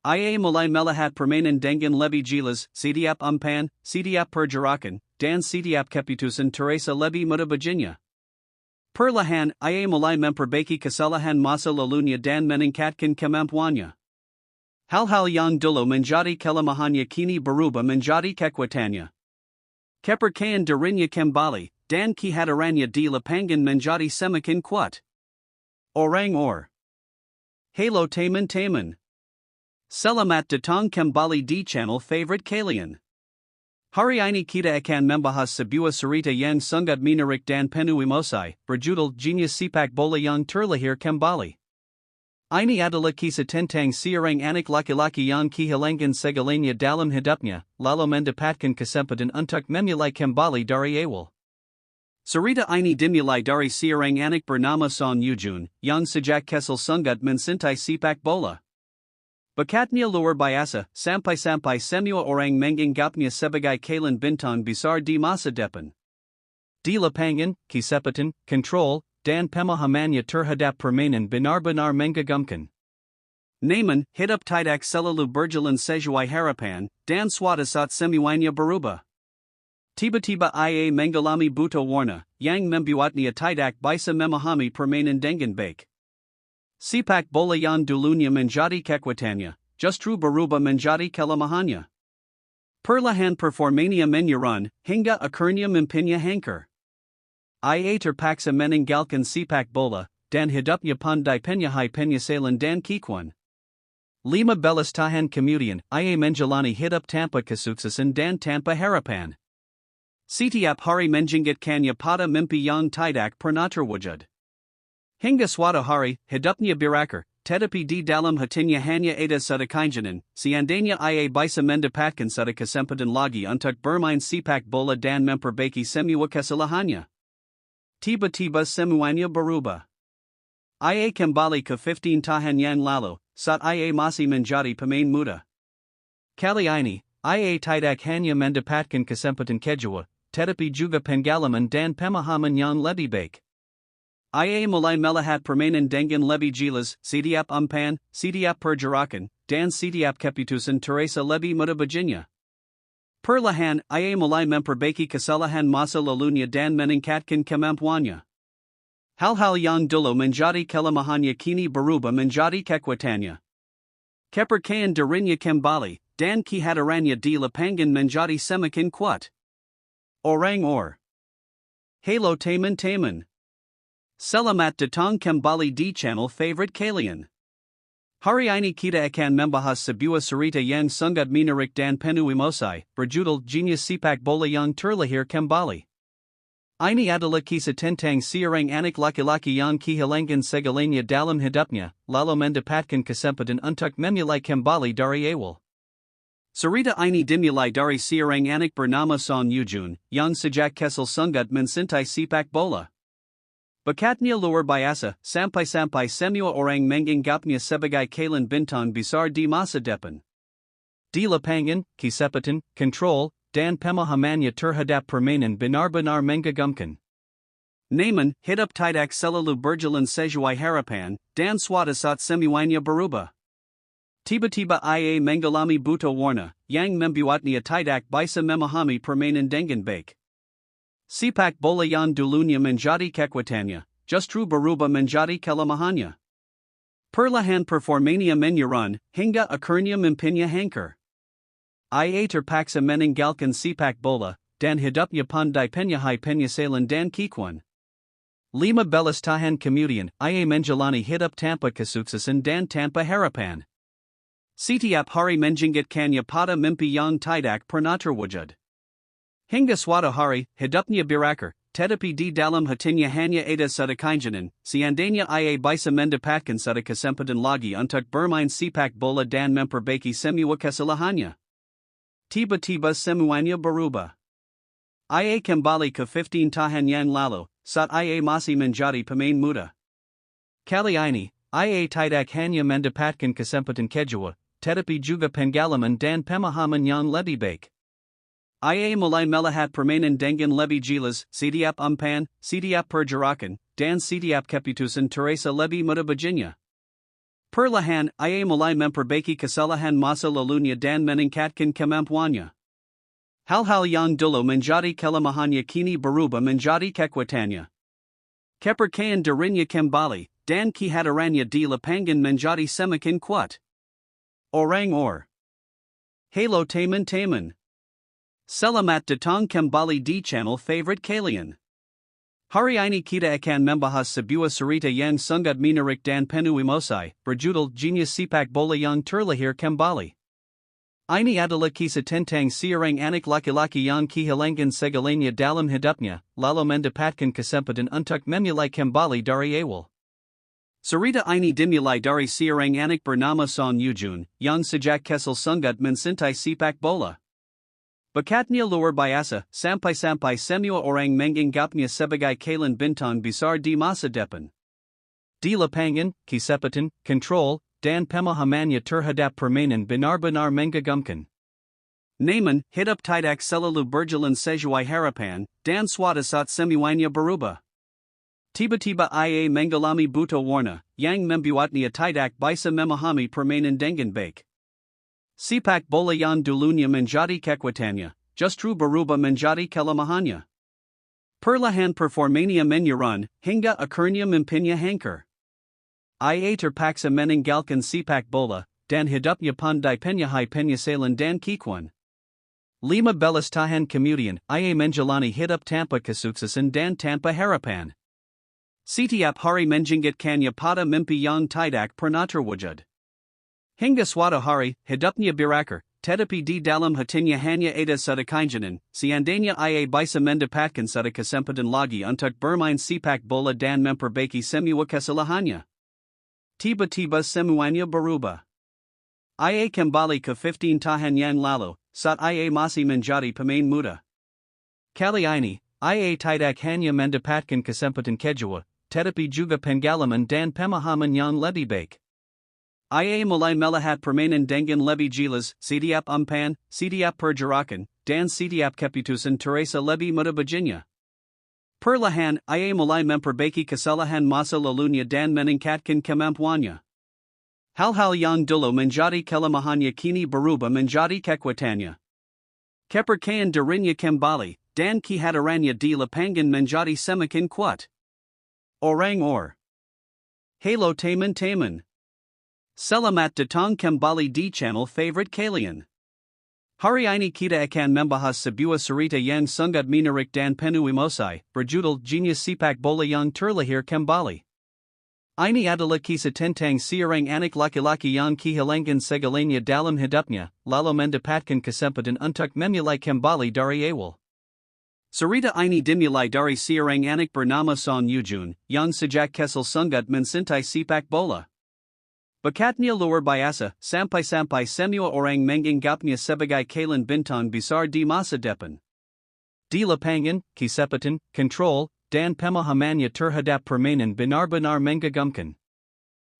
Ia mulai melihat permainan dengan lebih jelas, setiap umpan, setiap pergerakan, dan setiap keputusan terasa lebih mudah baginya. Perlahan, ia mulai memperbaiki kesalahan masa lalunya dan meningkatkan kemampuannya. Hal-hal yang dulu menjadi kelemahannya kini berubah menjadi kekuatannya. Kepercayaan dirinya kembali, dan kehadirannya di lapangan menjadi semakin kuat. Halo teman-teman. Selamat datang kembali di channel favorite kalian. Hari ini kita akan membahas sebuah cerita yang sangat menarik dan penuh emosi, berjudul Jenius Sepak Bola yang Terlahir Kembali. Ini adalah kisah tentang seorang anak laki-laki yang kehilangan segalanya dalam hidupnya, lalu mendapatkan kesempatan untuk memulai kembali dari awal. Cerita ini dimulai dari seorang anak bernama Son Yujun, yang sejak kecil sangat mencintai sepak bola. Bakatnya luar biasa, sampai-sampai semua orang menganggapnya sebagai kalian bintang besar di masa depan. Di lapangan, kecepatan, kontrol, dan pemahamannya terhadap permainan benar-benar mengagumkan. Namun, hidup tidak selalu berjalan sesuai harapan, dan suatu saat semuanya berubah. Tiba-tiba ia mengalami buta warna, yang membuatnya tidak bisa memahami permainan dengan baik. Sepak bola yang dulunya menjadi kekuatannya, justru berubah menjadi kelemahannya. Perlahan performanya menurun, hingga akhirnya mempunyai hancur. Ia terpaksa meninggalkan sepak bola, dan hidupnya pun dipenuhi penyesalan dan kekecewaan. 15 tahun kemudian, ia menjalani hidup tanpa kesuksesan dan tanpa harapan. Setiap hari menjengkelkannya pada mimpi yang tidak pernah terwujud. Hingga suatu hari, hidupnya berakhir, tetapi di dalam hatinya hanya ada satu keinginan, seandainya ia bisa mendapatkan satu kesempatan lagi untuk bermain sepak bola dan memperbaiki semua kesalahannya. Tiba-tiba semuanya berubah. Ia kembali ke 15 tahun yang lalu, saat ia masih menjadi pemain muda. Kali ini, ia tidak hanya mendapatkan kesempatan kedua, tetapi juga pengalaman dan pemahaman yang lebih baik. Ia mulai melihat permainan dengan lebih jelas, setiap umpan, setiap pergerakan, dan setiap keputusan terasa lebih mudah baginya. Perlahan, ia mulai memperbaiki kesalahan masa lalunya dan meningkatkan kemampuannya. Hal-hal yang dulu menjadi kelemahannya kini berubah menjadi kekuatannya. Kepercayaan dirinya kembali, dan kehadirannya di lapangan menjadi semakin kuat. Halo teman-teman. Selamat datang kembali di channel favorite kalian. Hari ini kita akan membahas sebuah cerita yang sangat menarik dan penuh emosi, berjudul Jenius Sepak Bola yang Terlahir Kembali. Ini adalah kisah tentang seorang anak laki-laki yang kehilangan segalanya dalam hidupnya, lalu mendapatkan kesempatan untuk memulai kembali dari awal. Cerita ini dimulai dari seorang anak bernama Son Yujun, yang sejak kecil sangat mencintai sepak bola. Bakatnya luar biasa, sampai-sampai semua orang menganggapnya sebagai kalian bintang besar di masa depan. Di lapangan, kecepatan, kontrol, dan pemahamannya terhadap permainan benar-benar mengagumkan. Namun, hidup tidak selalu berjalan sesuai harapan, dan suatu saat semuanya berubah. Tiba-tiba ia mengalami buta warna, yang membuatnya tidak bisa memahami permainan dengan baik. Sepak bola yang dulunya menjadi kekuatannya, justru berubah menjadi kelemahannya. Perlahan performanya menurun, hingga akhirnya mimpinya hancur. Ia terpaksa meninggalkan sepak bola, dan hidupnya pun dipenuhi penyesalan dan kekecewaan. 15 tahun kemudian, ia menjalani hidup tanpa kesuksesan dan tanpa harapan. Setiap hari menjingitkannya pada mimpi yang tidak pernah terwujud. Hingga suatu hari, hidupnya berakhir, tetapi di dalam hatinya hanya ada satu keinginan, seandainya ia bisa mendapatkan satu kesempatan lagi untuk bermain sepak bola dan memperbaiki semua kesalahannya. Tiba-tiba semuanya berubah. Ia kembali ke 15 tahun yang lalu, saat ia masih menjadi pemain muda. Kali ini, ia tidak hanya mendapatkan kesempatan kedua, tetapi juga pengalaman dan pemahaman yang lebih baik. Ia mulai melihat permainan dengan lebih jelas, setiap umpan, setiap pergerakan, dan setiap keputusan terasa lebih mudah baginya. Perlahan, ia mulai memperbaiki kesalahan masa lalunya dan meningkatkan kemampuannya. Hal-hal yang dulu menjadi kelemahannya kini berubah menjadi kekuatannya. Kepercayaan dirinya kembali, dan kehadirannya di lapangan menjadi semakin kuat. Halo teman-teman. Selamat datang kembali di channel favorite kalian. Hari ini kita akan membahas sebuah cerita yang sangat menarik dan penuh emosi, berjudul Jenius Sepak Bola yang Terlahir Kembali. Ini adalah kisah tentang seorang anak laki-laki yang kehilangan segalanya dalam hidupnya, lalu mendapatkan kesempatan untuk memulai kembali dari awal. Cerita ini dimulai dari seorang anak bernama Son Yujun, yang sejak kecil sangat mencintai sepak bola. Bakatnya luar biasa, sampai-sampai semua orang menganggapnya sebagai kalian bintang besar di masa depan. Di lapangan, kecepatan, kontrol, dan pemahamannya terhadap permainan benar-benar mengagumkan. Namun, hidup tidak selalu berjalan sesuai harapan, dan suatu saat semuanya berubah. Tiba-tiba ia mengalami buta warna, yang membuatnya tidak bisa memahami permainan dengan baik. Sepak bola yang dulunya menjadi kekuatannya, justru berubah menjadi kelemahannya. Perlahan performanya menurun, hingga akhirnya mimpinya hancur. Ia terpaksa meninggalkan sepak bola, dan hidupnya pun dipenuhi penyesalan dan kekecewaan. 15 tahun kemudian, ia menjalani hidup tanpa kesuksesan dan tanpa harapan. Setiap hari menjingitkannya pada mimpi yang tidak pernah terwujud. Hingga suatu hari, hidupnya berakhir, tetapi di dalam hatinya hanya ada satu keinginan, seandainya ia bisa mendapatkan satu kesempatan lagi untuk bermain sepak bola dan memperbaiki semua kesalahannya. Tiba-tiba semuanya berubah. Ia kembali ke 15 tahun yang lalu, saat ia masih menjadi pemain muda. Kali ini, ia tidak hanya mendapatkan kesempatan kedua, tetapi juga pengalaman dan pemahaman yang lebih baik. Ia mulai melihat permainan dengan lebih jelas, setiap umpan, setiap pergerakan, dan setiap keputusan terasa lebih mudah baginya. Perlahan, ia mulai memperbaiki kesalahan masa lalunya dan meningkatkan kemampuannya. Hal-hal yang dulu menjadi kelemahannya kini berubah menjadi kekuatannya. Kepercayaan dirinya kembali, dan kehadirannya di lapangan menjadi semakin kuat. Halo teman-teman. Selamat datang kembali di channel favorite kalian. Hari ini kita akan membahas sebuah cerita yang sangat menarik dan penuh emosi, berjudul Jenius Sepak Bola yang Terlahir Kembali. Ini adalah kisah tentang seorang anak laki-laki yang kehilangan segalanya dalam hidupnya, lalu mendapatkan kesempatan untuk memulai kembali dari awal. Cerita ini dimulai dari seorang anak bernama Son Yujun, yang sejak kecil sangat mencintai sepak bola. Bakatnya luar biasa, sampai-sampai semua orang menganggapnya sebagai kalian bintang besar di masa depan. Di lapangan, kecepatan, kontrol, dan pemahamannya terhadap permainan benar-benar mengagumkan.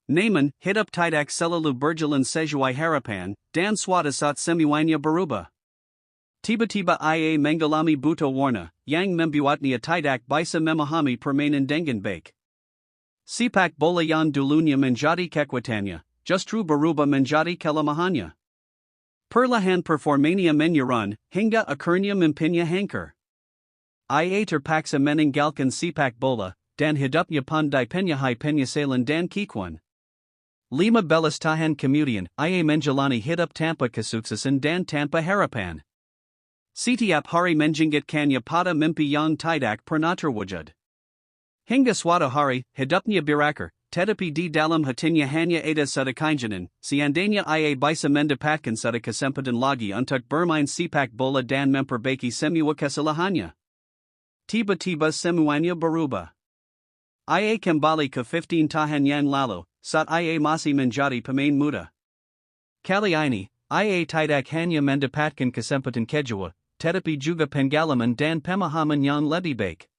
Namun, hidup tidak selalu berjalan sesuai harapan, dan suatu saat semuanya berubah. Tiba-tiba ia mengalami buta warna, yang membuatnya tidak bisa memahami permainan dengan baik. Sepak bola yang dulunya menjadi kekuatannya, justru berubah menjadi kelemahannya. Perlahan performanya menurun, hingga akhirnya mimpinya hancur. Ia terpaksa meninggalkan sepak bola, dan hidupnya pandai penyahai penyasalan dan kikuan. Lima belas tahan kemudian, ia menjalani hidup tanpa kesuksesan dan tanpa harapan. Setiap hari menjingitkannya pada mimpi yang tidak pernah terwujud. Hingga suatu hari, hidupnya berakhir, tetapi di dalam hatinya hanya ada satu keinginan, seandainya ia bisa mendapatkan satu kesempatan lagi untuk bermain sepak bola dan memperbaiki semua kesalahannya. Tiba-tiba semuanya berubah. Ia kembali ke 15 tahun yang lalu, saat ia masih menjadi pemain muda. Kali ini, ia tidak hanya mendapatkan kesempatan kedua, tetapi juga pengalaman dan pemahaman yang lebih baik.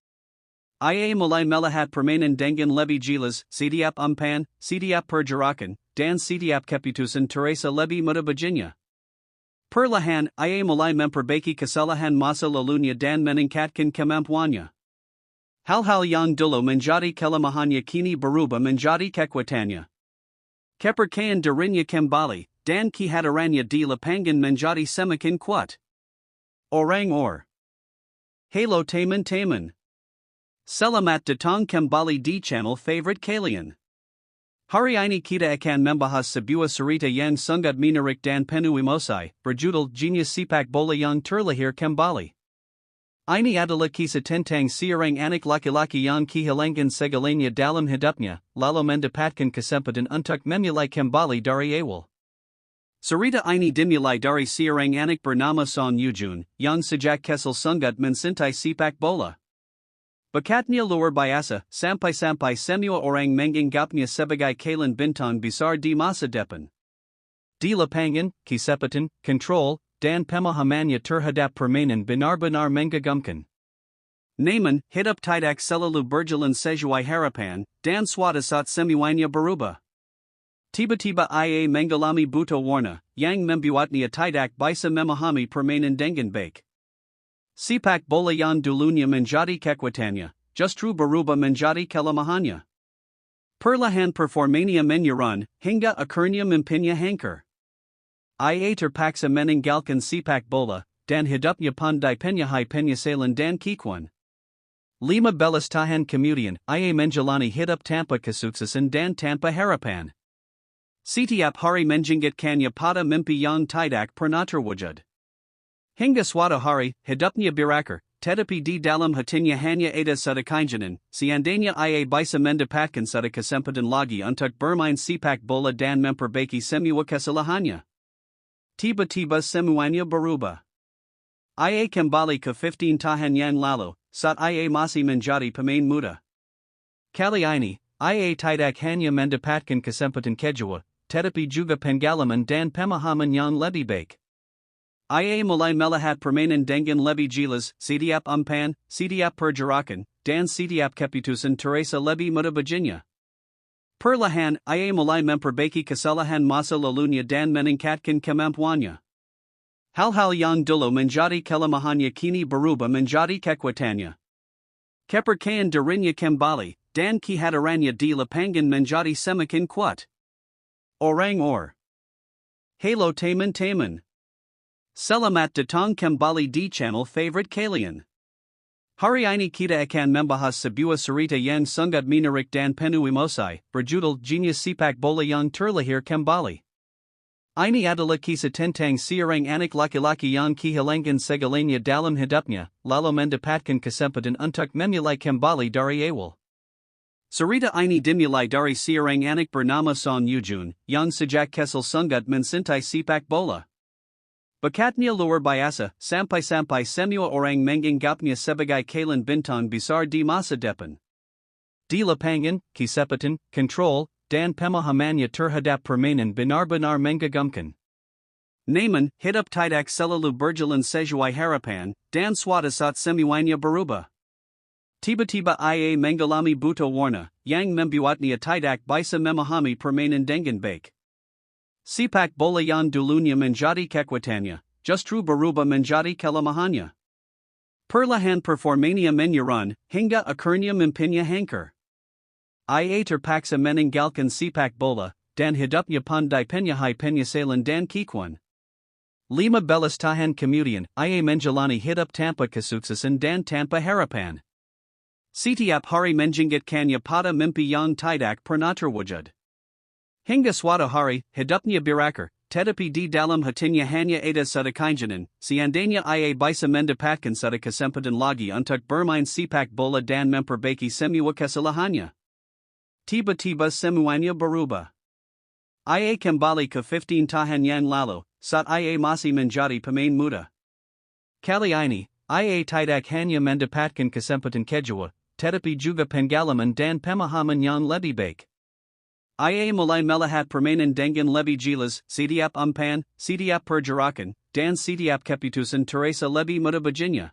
Ia mulai melihat permainan dengan lebih jelas, setiap umpan, setiap pergerakan, dan setiap keputusan terasa lebih mudah baginya. Perlahan, ia mulai memperbaiki kesalahan masa lalunya dan meningkatkan kemampuannya. Hal-hal yang dulu menjadi kelemahannya kini berubah menjadi kekuatannya. Kepercayaan dirinya kembali, dan kehadirannya di lapangan menjadi semakin kuat. Halo teman-teman. Selamat datang kembali di channel favorite kalian. Hari ini kita akan membahas sebuah cerita yang sangat menarik dan penuh emosi, berjudul Jenius Sepak Bola yang Terlahir Kembali. Ini adalah kisah tentang seorang anak laki-laki yang kehilangan segalanya dalam hidupnya, lalu mendapatkan kesempatan untuk memulai kembali dari awal. Cerita ini dimulai dari seorang anak bernama Son Yujun, yang sejak kecil sangat mencintai sepak bola. Bakatnya luar biasa, sampai-sampai semua orang menganggapnya sebagai kalian bintang besar di masa depan. Di lapangan, kecepatan, kontrol, dan pemahamannya terhadap permainan benar-benar mengagumkan. Namun, hidup tidak selalu berjalan sesuai harapan, dan suatu saat semuanya berubah. Tiba-tiba ia mengalami buta warna, yang membuatnya tidak bisa memahami permainan dengan baik. Sepak bola yang dulunya menjadi kekuatannya, justru berubah menjadi kelemahannya. Perlahan performanya menurun, hingga akhirnya mimpinya hancur. Ia terpaksa meninggalkan sepak bola, dan hidupnya pandai penyahai penyasalan dan kikuan. 15 tahun kemudian, ia menjalani hidup tanpa kesuksesan dan tanpa harapan. Setiap hari menjingitkannya pada mimpi yang tidak pernah terwujud. Hingga suatu hari, hidupnya berakhir, tetapi di dalam hatinya hanya ada satu keinginan, seandainya ia bisa mendapatkan satu kesempatan lagi untuk bermain sepak bola dan memperbaiki semua kesalahannya. Tiba-tiba semuanya berubah. Ia kembali ke 15 tahun yang lalu, saat ia masih menjadi pemain muda. Kali ini, ia tidak hanya mendapatkan kesempatan kedua, tetapi juga pengalaman dan pemahaman yang lebih baik. Ia mulai melihat permainan dengan lebih jelas, setiap umpan, setiap pergerakan, dan setiap keputusan terasa lebih mudah baginya. Perlahan, ia mulai memperbaiki kesalahan masa lalunya dan meningkatkan kemampuannya. Hal-hal yang dulu menjadi kelemahannya kini berubah menjadi kekuatannya. Kepercayaan dirinya kembali, dan kehadirannya di lapangan menjadi semakin kuat. Halo teman-teman. Selamat datang kembali di channel favorite kalian. Hari ini kita akan membahas sebuah cerita yang sangat menarik dan penuh emosi, berjudul Jenius Sepak Bola yang Terlahir Kembali. Ini adalah kisah tentang seorang anak laki-laki yang kehilangan segalanya dalam hidupnya, lalu mendapatkan kesempatan untuk memulai kembali dari awal. Cerita ini dimulai dari seorang anak bernama Son Yujun, yang sejak kecil sangat mencintai sepak bola. Bakatnya luar biasa, sampai-sampai semua orang menganggapnya sebagai kalian bintang besar di masa depan. Di lapangan, kecepatan, kontrol, dan pemahamannya terhadap permainan benar-benar mengagumkan. Namun, hidup tidak selalu berjalan sesuai harapan, dan suatu saat semuanya berubah. Tiba-tiba ia mengalami buta warna, yang membuatnya tidak bisa memahami permainan dengan baik. Sepak bola yang dulunya menjadi kekuatannya, justru berubah menjadi kelemahannya. Perlahan performanya menurun, hingga akhirnya mimpinya hancur. Ia terpaksa meninggalkan sepak bola, dan hidupnya pandai penyahai penyasalan dan kikuan. 15 tahun kemudian, ia menjalani hidup tanpa kesuksesan dan tanpa harapan. Setiap hari menjingat kanya pada mimpi yang tidak pernah terwujud. Hingga suatu hari, hidupnya berakhir, tetapi di dalam hatinya hanya ada satu keinginan, seandainya ia bisa mendapatkan satu kesempatan lagi untuk bermain sepak bola dan memperbaiki semua kesalahannya. Tiba-tiba semuanya berubah. Ia kembali ke 15 tahun yang lalu, saat ia masih menjadi pemain muda. Kali ini, ia tidak hanya mendapatkan kesempatan kedua, tetapi juga pengalaman dan pemahaman yang lebih baik. Ia mulai melihat permainan dengan lebih jelas, setiap umpan, setiap pergerakan, dan setiap keputusan terasa lebih mudah baginya.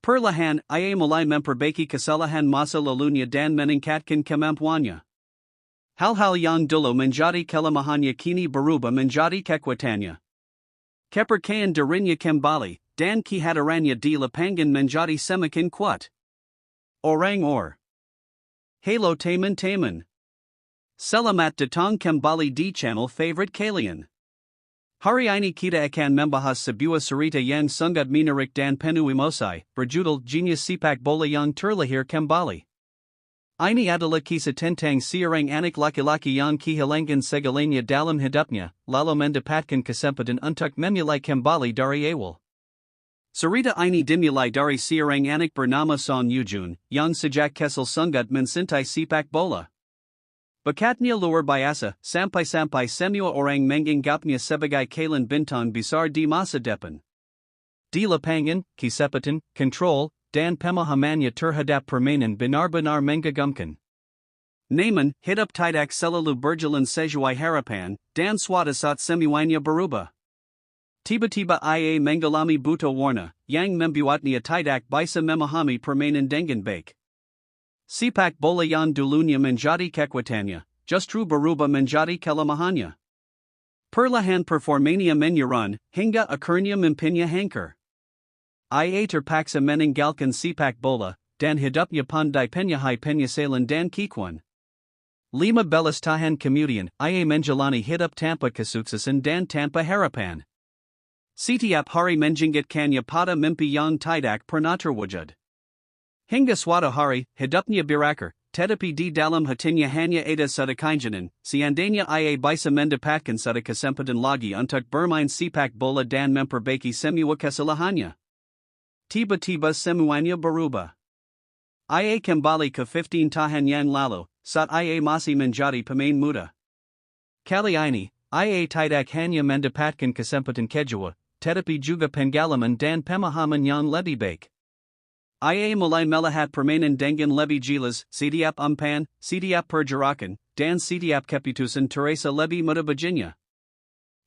Perlahan, ia mulai memperbaiki kesalahan masa lalunya dan meningkatkan kemampuannya. Hal-hal yang dulu menjadi kelemahannya kini berubah menjadi kekuatannya. Kepercayaan dirinya kembali, dan kehadirannya di lapangan menjadi semakin kuat. Halo teman-teman. Selamat datang kembali di channel favorite kalian. Hari ini kita akan membahas sebuah cerita yang sangat menarik dan penuh emosi, berjudul Jenius Sepak Bola yang Terlahir Kembali. Ini adalah kisah tentang seorang anak laki-laki yang kehilangan segalanya dalam hidupnya, lalu mendapatkan kesempatan untuk memulai kembali dari awal. Cerita ini dimulai dari seorang anak bernama Son Yujun, yang sejak kecil sangat mencintai sepak bola. Bakatnya luar biasa, sampai-sampai semua orang menganggapnya sebagai kalian bintang besar di masa depan. Di lapangan, kecepatan, kontrol, dan pemahamannya terhadap permainan benar-benar mengagumkan. Namun, hidup tidak selalu berjalan sesuai harapan, dan suatu saat semuanya berubah. Tiba-tiba ia mengalami buta warna, yang membuatnya tidak bisa memahami permainan dengan baik. Sepak bola yang dulunya menjadi kekuatannya, justru berubah menjadi kelemahannya. Perlahan performanya menurun, hingga akhirnya mimpinya hancur. Ia terpaksa meninggalkan sepak bola, dan hidupnya pandai penyahai penyesalan dan kekuan. 15 tahun kemudian, ia menjalani hidup tanpa kesuksesan dan tanpa harapan. Setiap hari menjingatkannya pada mimpi yang tidak pernah terwujud. Hingga suatu hari, hidupnya berakhir, tetapi di dalam hatinya hanya ada satu keinginan, seandainya ia bisa mendapatkan satu kesempatan lagi untuk bermain sepak bola dan memperbaiki semua kesalahannya. Tiba-tiba semuanya berubah. Ia kembali ke 15 tahun yang lalu, saat ia masih menjadi pemain muda. Kali ini, ia tidak hanya mendapatkan kesempatan kedua, tetapi juga pengalaman dan pemahaman yang lebih baik. Ia mulai melihat permainan dengan lebih jelas, setiap umpan, setiap pergerakan, dan setiap keputusan terasa lebih mudah baginya.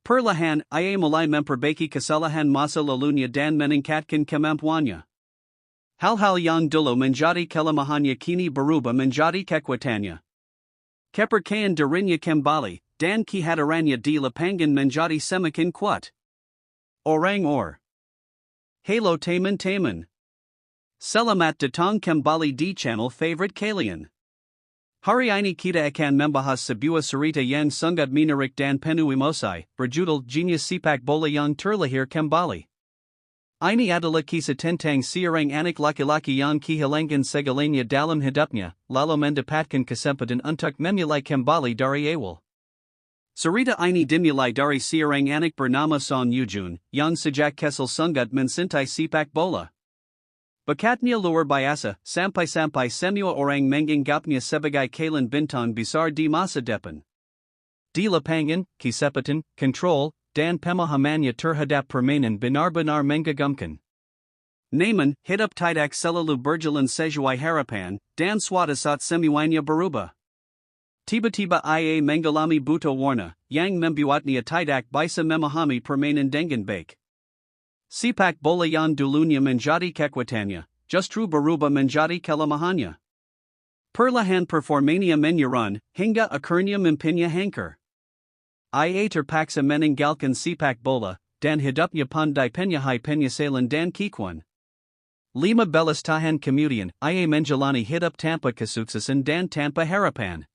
Perlahan, ia mulai memperbaiki kesalahan masa lalunya dan meningkatkan kemampuannya. Hal-hal yang dulu menjadi kelemahannya kini berubah menjadi kekuatannya. Kepercayaan dirinya kembali, dan kehadirannya di lapangan menjadi semakin kuat. Halo teman-teman. Selamat datang kembali di channel favorite kalian. Hari ini kita akan membahas sebuah cerita yang sangat menarik dan penuh emosi, berjudul Jenius Sepak Bola yang Terlahir Kembali. Ini adalah kisah tentang seorang anak laki-laki yang kehilangan segalanya dalam hidupnya, lalu mendapatkan kesempatan untuk memulai kembali dari awal. Cerita ini dimulai dari seorang anak bernama Son Yujun, yang sejak kecil sangat mencintai sepak bola. Bakatnya luar biasa, sampai-sampai semua orang menganggapnya sebagai kalian bintang besar di masa depan. Di lapangan, kecepatan, kontrol, dan pemahamannya terhadap permainan benar-benar mengagumkan. Namun, hidup tidak selalu berjalan sesuai harapan, dan suatu saat semuanya berubah. Tiba-tiba ia mengalami buta warna, yang membuatnya tidak bisa memahami permainan dengan baik. Sepak bola yang dulunya menjadi kekuatannya, justru berubah menjadi kelemahannya. Perlahan performanya menurun, hingga akhirnya mimpinya hancur. Ia terpaksa meninggalkan sepak bola, dan hidupnya pandai penyahai penyesalan dan kekuan. 15 tahun kemudian, ia menjalani hidup tanpa kesuksesan dan tanpa harapan.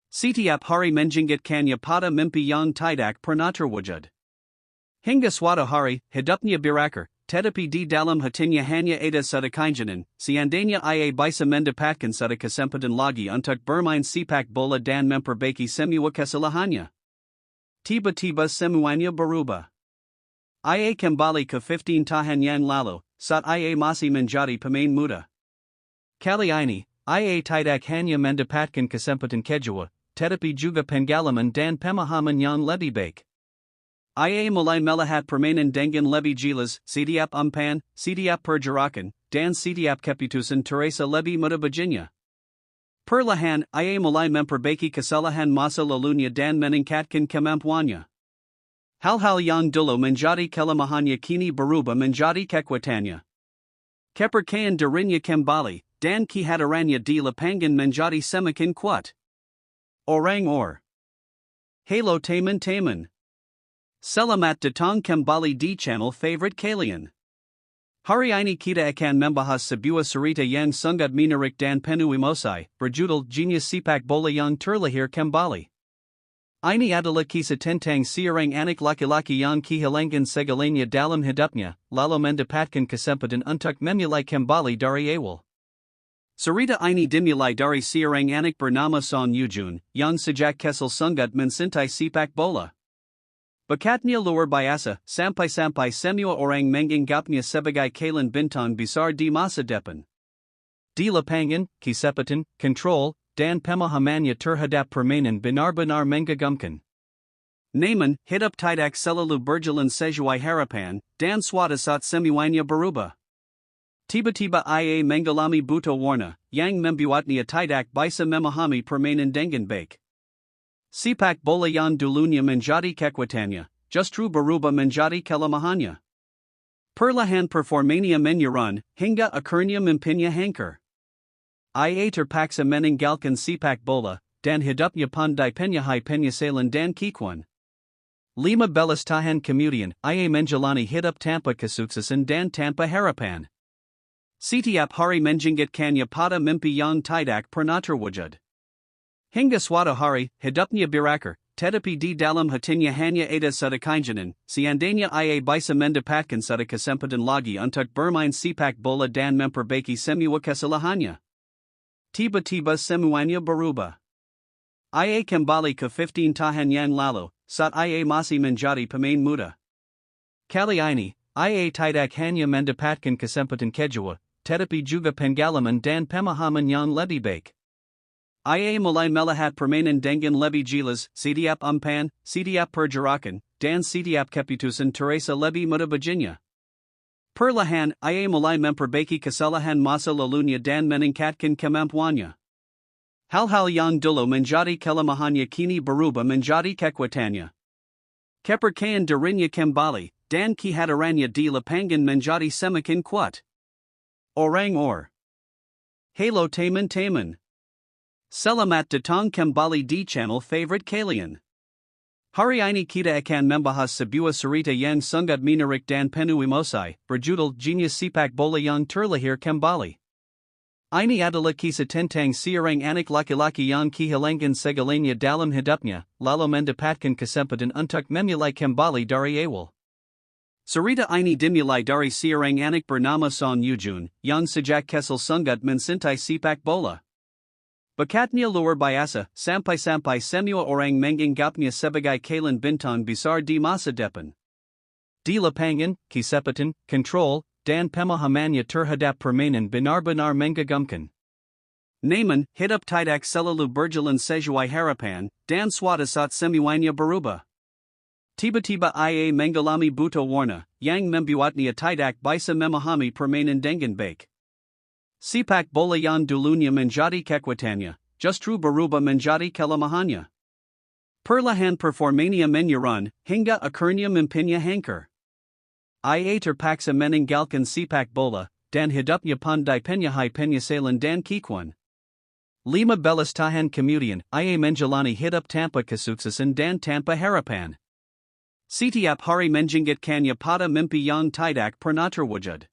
Setiap hari menjingatkannya pada mimpi yang tidak pernah terwujud. Hingga suatu hari, hidupnya berakhir, tetapi di dalam hatinya hanya ada satu keinginan, seandainya ia bisa mendapatkan satu kesempatan lagi untuk bermain sepak bola dan memperbaiki semua kesalahannya. Tiba-tiba semuanya berubah. Ia kembali ke 15 tahun yang lalu, saat ia masih menjadi pemain muda. Kali ini, ia tidak hanya mendapatkan kesempatan kedua, tetapi juga pengalaman dan pemahaman yang lebih baik. Ia mulai melihat permainan dengan lebih jelas, setiap umpan, setiap pergerakan, dan setiap keputusan terasa lebih mudah baginya. Perlahan, ia mulai memperbaiki kesalahan masa lalunya dan meningkatkan kemampuannya. Hal-hal yang dulu menjadi kelemahannya kini berubah menjadi kekuatannya. Kepercayaan dirinya kembali, dan kehadirannya di lapangan menjadi semakin kuat. Halo teman-teman. Selamat datang kembali di channel favorite kalian. Hari ini kita akan membahas sebuah cerita yang sangat menarik dan penuh emosi, berjudul Jenius Sepak Bola yang Terlahir Kembali. Ini adalah kisah tentang seorang anak laki-laki yang kehilangan segalanya dalam hidupnya, lalu mendapatkan kesempatan untuk memulai kembali dari awal. Cerita ini dimulai dari seorang anak bernama Son Yujun, yang sejak kecil sangat mencintai sepak bola. Bakatnya luar biasa, sampai-sampai semua orang menganggapnya sebagai kalian bintang besar di masa depan. Di lapangan, kecepatan, kontrol, dan pemahamannya terhadap permainan benar-benar mengagumkan. Namun, hidup tidak selalu berjalan sesuai harapan, dan suatu saat semuanya berubah. Tiba-tiba ia mengalami buta warna, yang membuatnya tidak bisa memahami permainan dengan baik. Sepak bola yang dulunya menjadi kekuatannya, justru berubah menjadi kelemahannya. Perlahan performanya menurun, hingga akhirnya mimpinya hancur. Ia terpaksa meninggalkan sepak bola, dan hidupnya pandai penyesalan dan kekuatan. 15 tahun kemudian, ia menjalani hidup tanpa kesuksesan dan tanpa harapan. Setiap hari menjengkelkannya pada mimpi yang tidak pernah terwujud. Hingga suatu hari, hidupnya berakhir, tetapi di dalam hatinya hanya ada satu keinginan, seandainya ia bisa mendapatkan satu kesempatan lagi untuk bermain sepak bola dan memperbaiki semua kesalahannya. Tiba-tiba semuanya berubah. Ia kembali ke 15 tahun yang lalu, saat ia masih menjadi pemain muda. Kali ini, ia tidak hanya mendapatkan kesempatan kedua, tetapi juga pengalaman dan pemahaman yang lebih baik. Ia mulai melihat permainan dengan lebih jelas, setiap umpan, setiap pergerakan, dan setiap keputusan terasa lebih mudah baginya. Perlahan, ia mulai memperbaiki kesalahan masa lalunya dan meningkatkan kemampuannya. Hal-hal yang dulu menjadi kelemahannya kini berubah menjadi kekuatannya. Kepercayaan dirinya kembali, dan kehadirannya di lapangan menjadi semakin kuat. Halo teman-teman. Selamat datang kembali di channel favorite kalian. Hari ini kita akan membahas sebuah cerita yang sangat menarik dan penuh emosi, berjudul Jenius Sepak Bola yang Terlahir Kembali. Ini adalah kisah tentang seorang anak laki-laki yang kehilangan segalanya dalam hidupnya, lalu mendapatkan kesempatan untuk memulai kembali dari awal. Cerita ini dimulai dari seorang anak bernama Son Yujun, yang sejak kecil sangat mencintai sepak bola. Bakatnya luar biasa, sampai-sampai semua orang menganggapnya sebagai kalian bintang besar di masa depan. Di lapangan, kecepatan, kontrol, dan pemahamannya terhadap permainan benar-benar mengagumkan. Namun, hidup tidak selalu berjalan sesuai harapan, dan suatu saat semuanya berubah. Tiba-tiba ia mengalami buta warna, yang membuatnya tidak bisa memahami permainan dengan baik. Sepak bola yang dulunya menjadi kekuatannya, justru berubah menjadi kelemahannya. Perlahan performanya menurun, hingga akhirnya mimpinya hancur. Ia terpaksa meninggalkan sepak bola, dan hidupnya pandai penyesalan dan kekuatan. 15 tahun kemudian, ia menjalani hidup tanpa kesuksesan dan tanpa harapan. Setiap hari menjengkelkannya pada mimpi yang tidak pernah terwujud.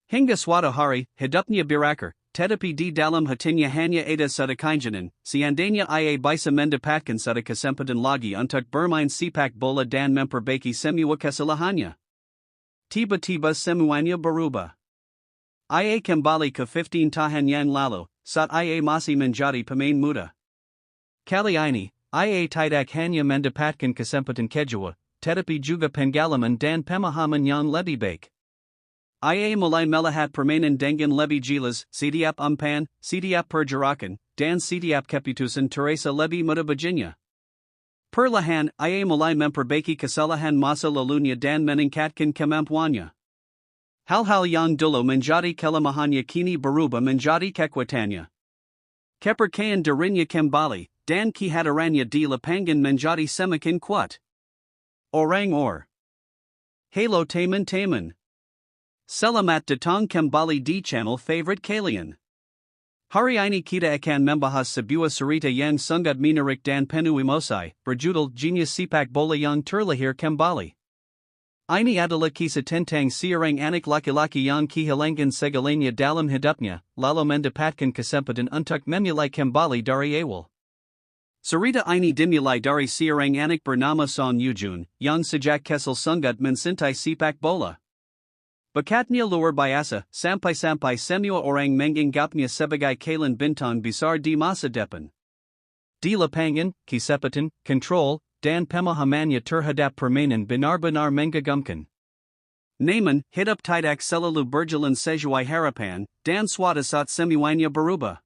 Hingga suatu hari, hidupnya berakhir, tetapi di dalam hatinya hanya ada satu keinginan, seandainya ia bisa mendapatkan satu kesempatan lagi untuk bermain sepak bola dan memperbaiki semua kesalahannya. Tiba-tiba semuanya berubah. Ia kembali ke 15 tahun yang lalu, saat ia masih menjadi pemain muda. Kali ini, ia tidak hanya mendapatkan kesempatan kedua, tetapi juga pengalaman dan pemahaman yang lebih baik. Ia mulai melihat permainan dengan lebih jelas, setiap umpan, setiap pergerakan, dan setiap keputusan terasa lebih mudah baginya. Perlahan, ia mulai memperbaiki kesalahan masa lalunya dan meningkatkan kemampuannya. Hal-hal yang dulu menjadi kelemahannya kini berubah menjadi kekuatannya. Kepercayaan dirinya kembali, dan kehadirannya di lapangan menjadi semakin kuat. Halo teman-teman. Selamat datang kembali di channel favorite kalian. Hari ini kita akan membahas sebuah cerita yang sangat menarik dan penuh emosi, berjudul Jenius Sepak Bola yang Terlahir Kembali. Ini adalah kisah tentang seorang anak laki-laki yang kehilangan segalanya dalam hidupnya, lalu mendapatkan kesempatan untuk memulai kembali dari awal. Cerita ini dimulai dari seorang anak bernama Son Yujun, yang sejak kecil sangat mencintai sepak bola. Bakatnya luar biasa, sampai-sampai semua orang menganggapnya sebagai kalian bintang besar di masa depan. Di lapangan, kesempatan, kontrol, dan pemahamannya terhadap permainan benar-benar mengagumkan. Namun, hidup tidak selalu berjalan sesuai harapan, dan suatu saat semuanya berubah.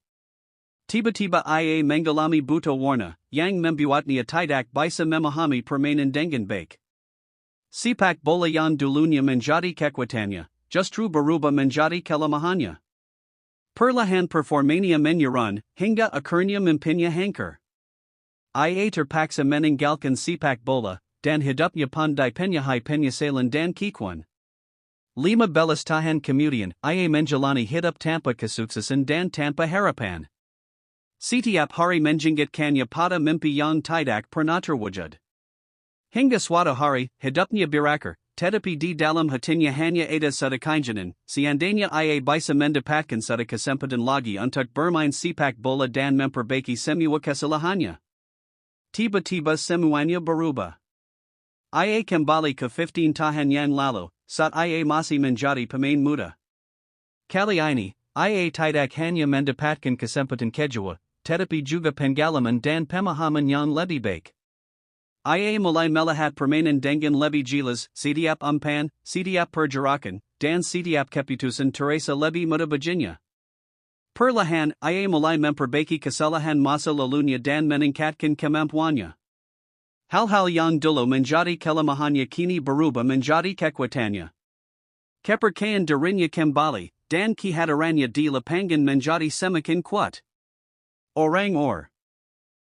Tiba-tiba ia mengalami buta warna, yang membuatnya tidak bisa memahami permainan dengan baik. Sepak bola yang dulunya menjadi kekuatannya, justru berubah menjadi kelemahannya. Perlahan performanya menurun, hingga akhirnya mimpinya hancur. Ia terpaksa meninggalkan sepak bola, dan hidupnya pandai penyahai penyesalan dan kekuan. 15 tahun kemudian, ia menjalani hidup tanpa kesuksesan dan tanpa harapan. Setiap hari menjingitkannya pada mimpi yang tidak pernah terwujud. Hingga suatu hari, hidupnya berakhir, tetapi di dalam hatinya hanya ada satu keinginan, seandainya ia bisa mendapatkan satu kesempatan lagi untuk bermain sepak bola dan memperbaiki semua kesalahannya. Tiba-tiba semuanya berubah. Ia kembali ke 15 tahun yang lalu, saat ia masih menjadi pemain muda. Kali ini, ia tidak hanya mendapatkan kesempatan kedua, tetapi juga pengalaman dan pemahaman yang lebih baik. Ia mulai melihat permainan dengan lebih jelas, setiap umpan, setiap pergerakan, dan setiap keputusan terasa lebih mudah baginya. Perlahan, ia mulai memperbaiki kesalahan masa lalunya dan meningkatkan kemampuannya. Hal-hal yang dulu menjadi kelemahannya kini berubah menjadi kekuatannya. Kepercayaan dirinya kembali, dan kehadirannya di lapangan menjadi semakin kuat.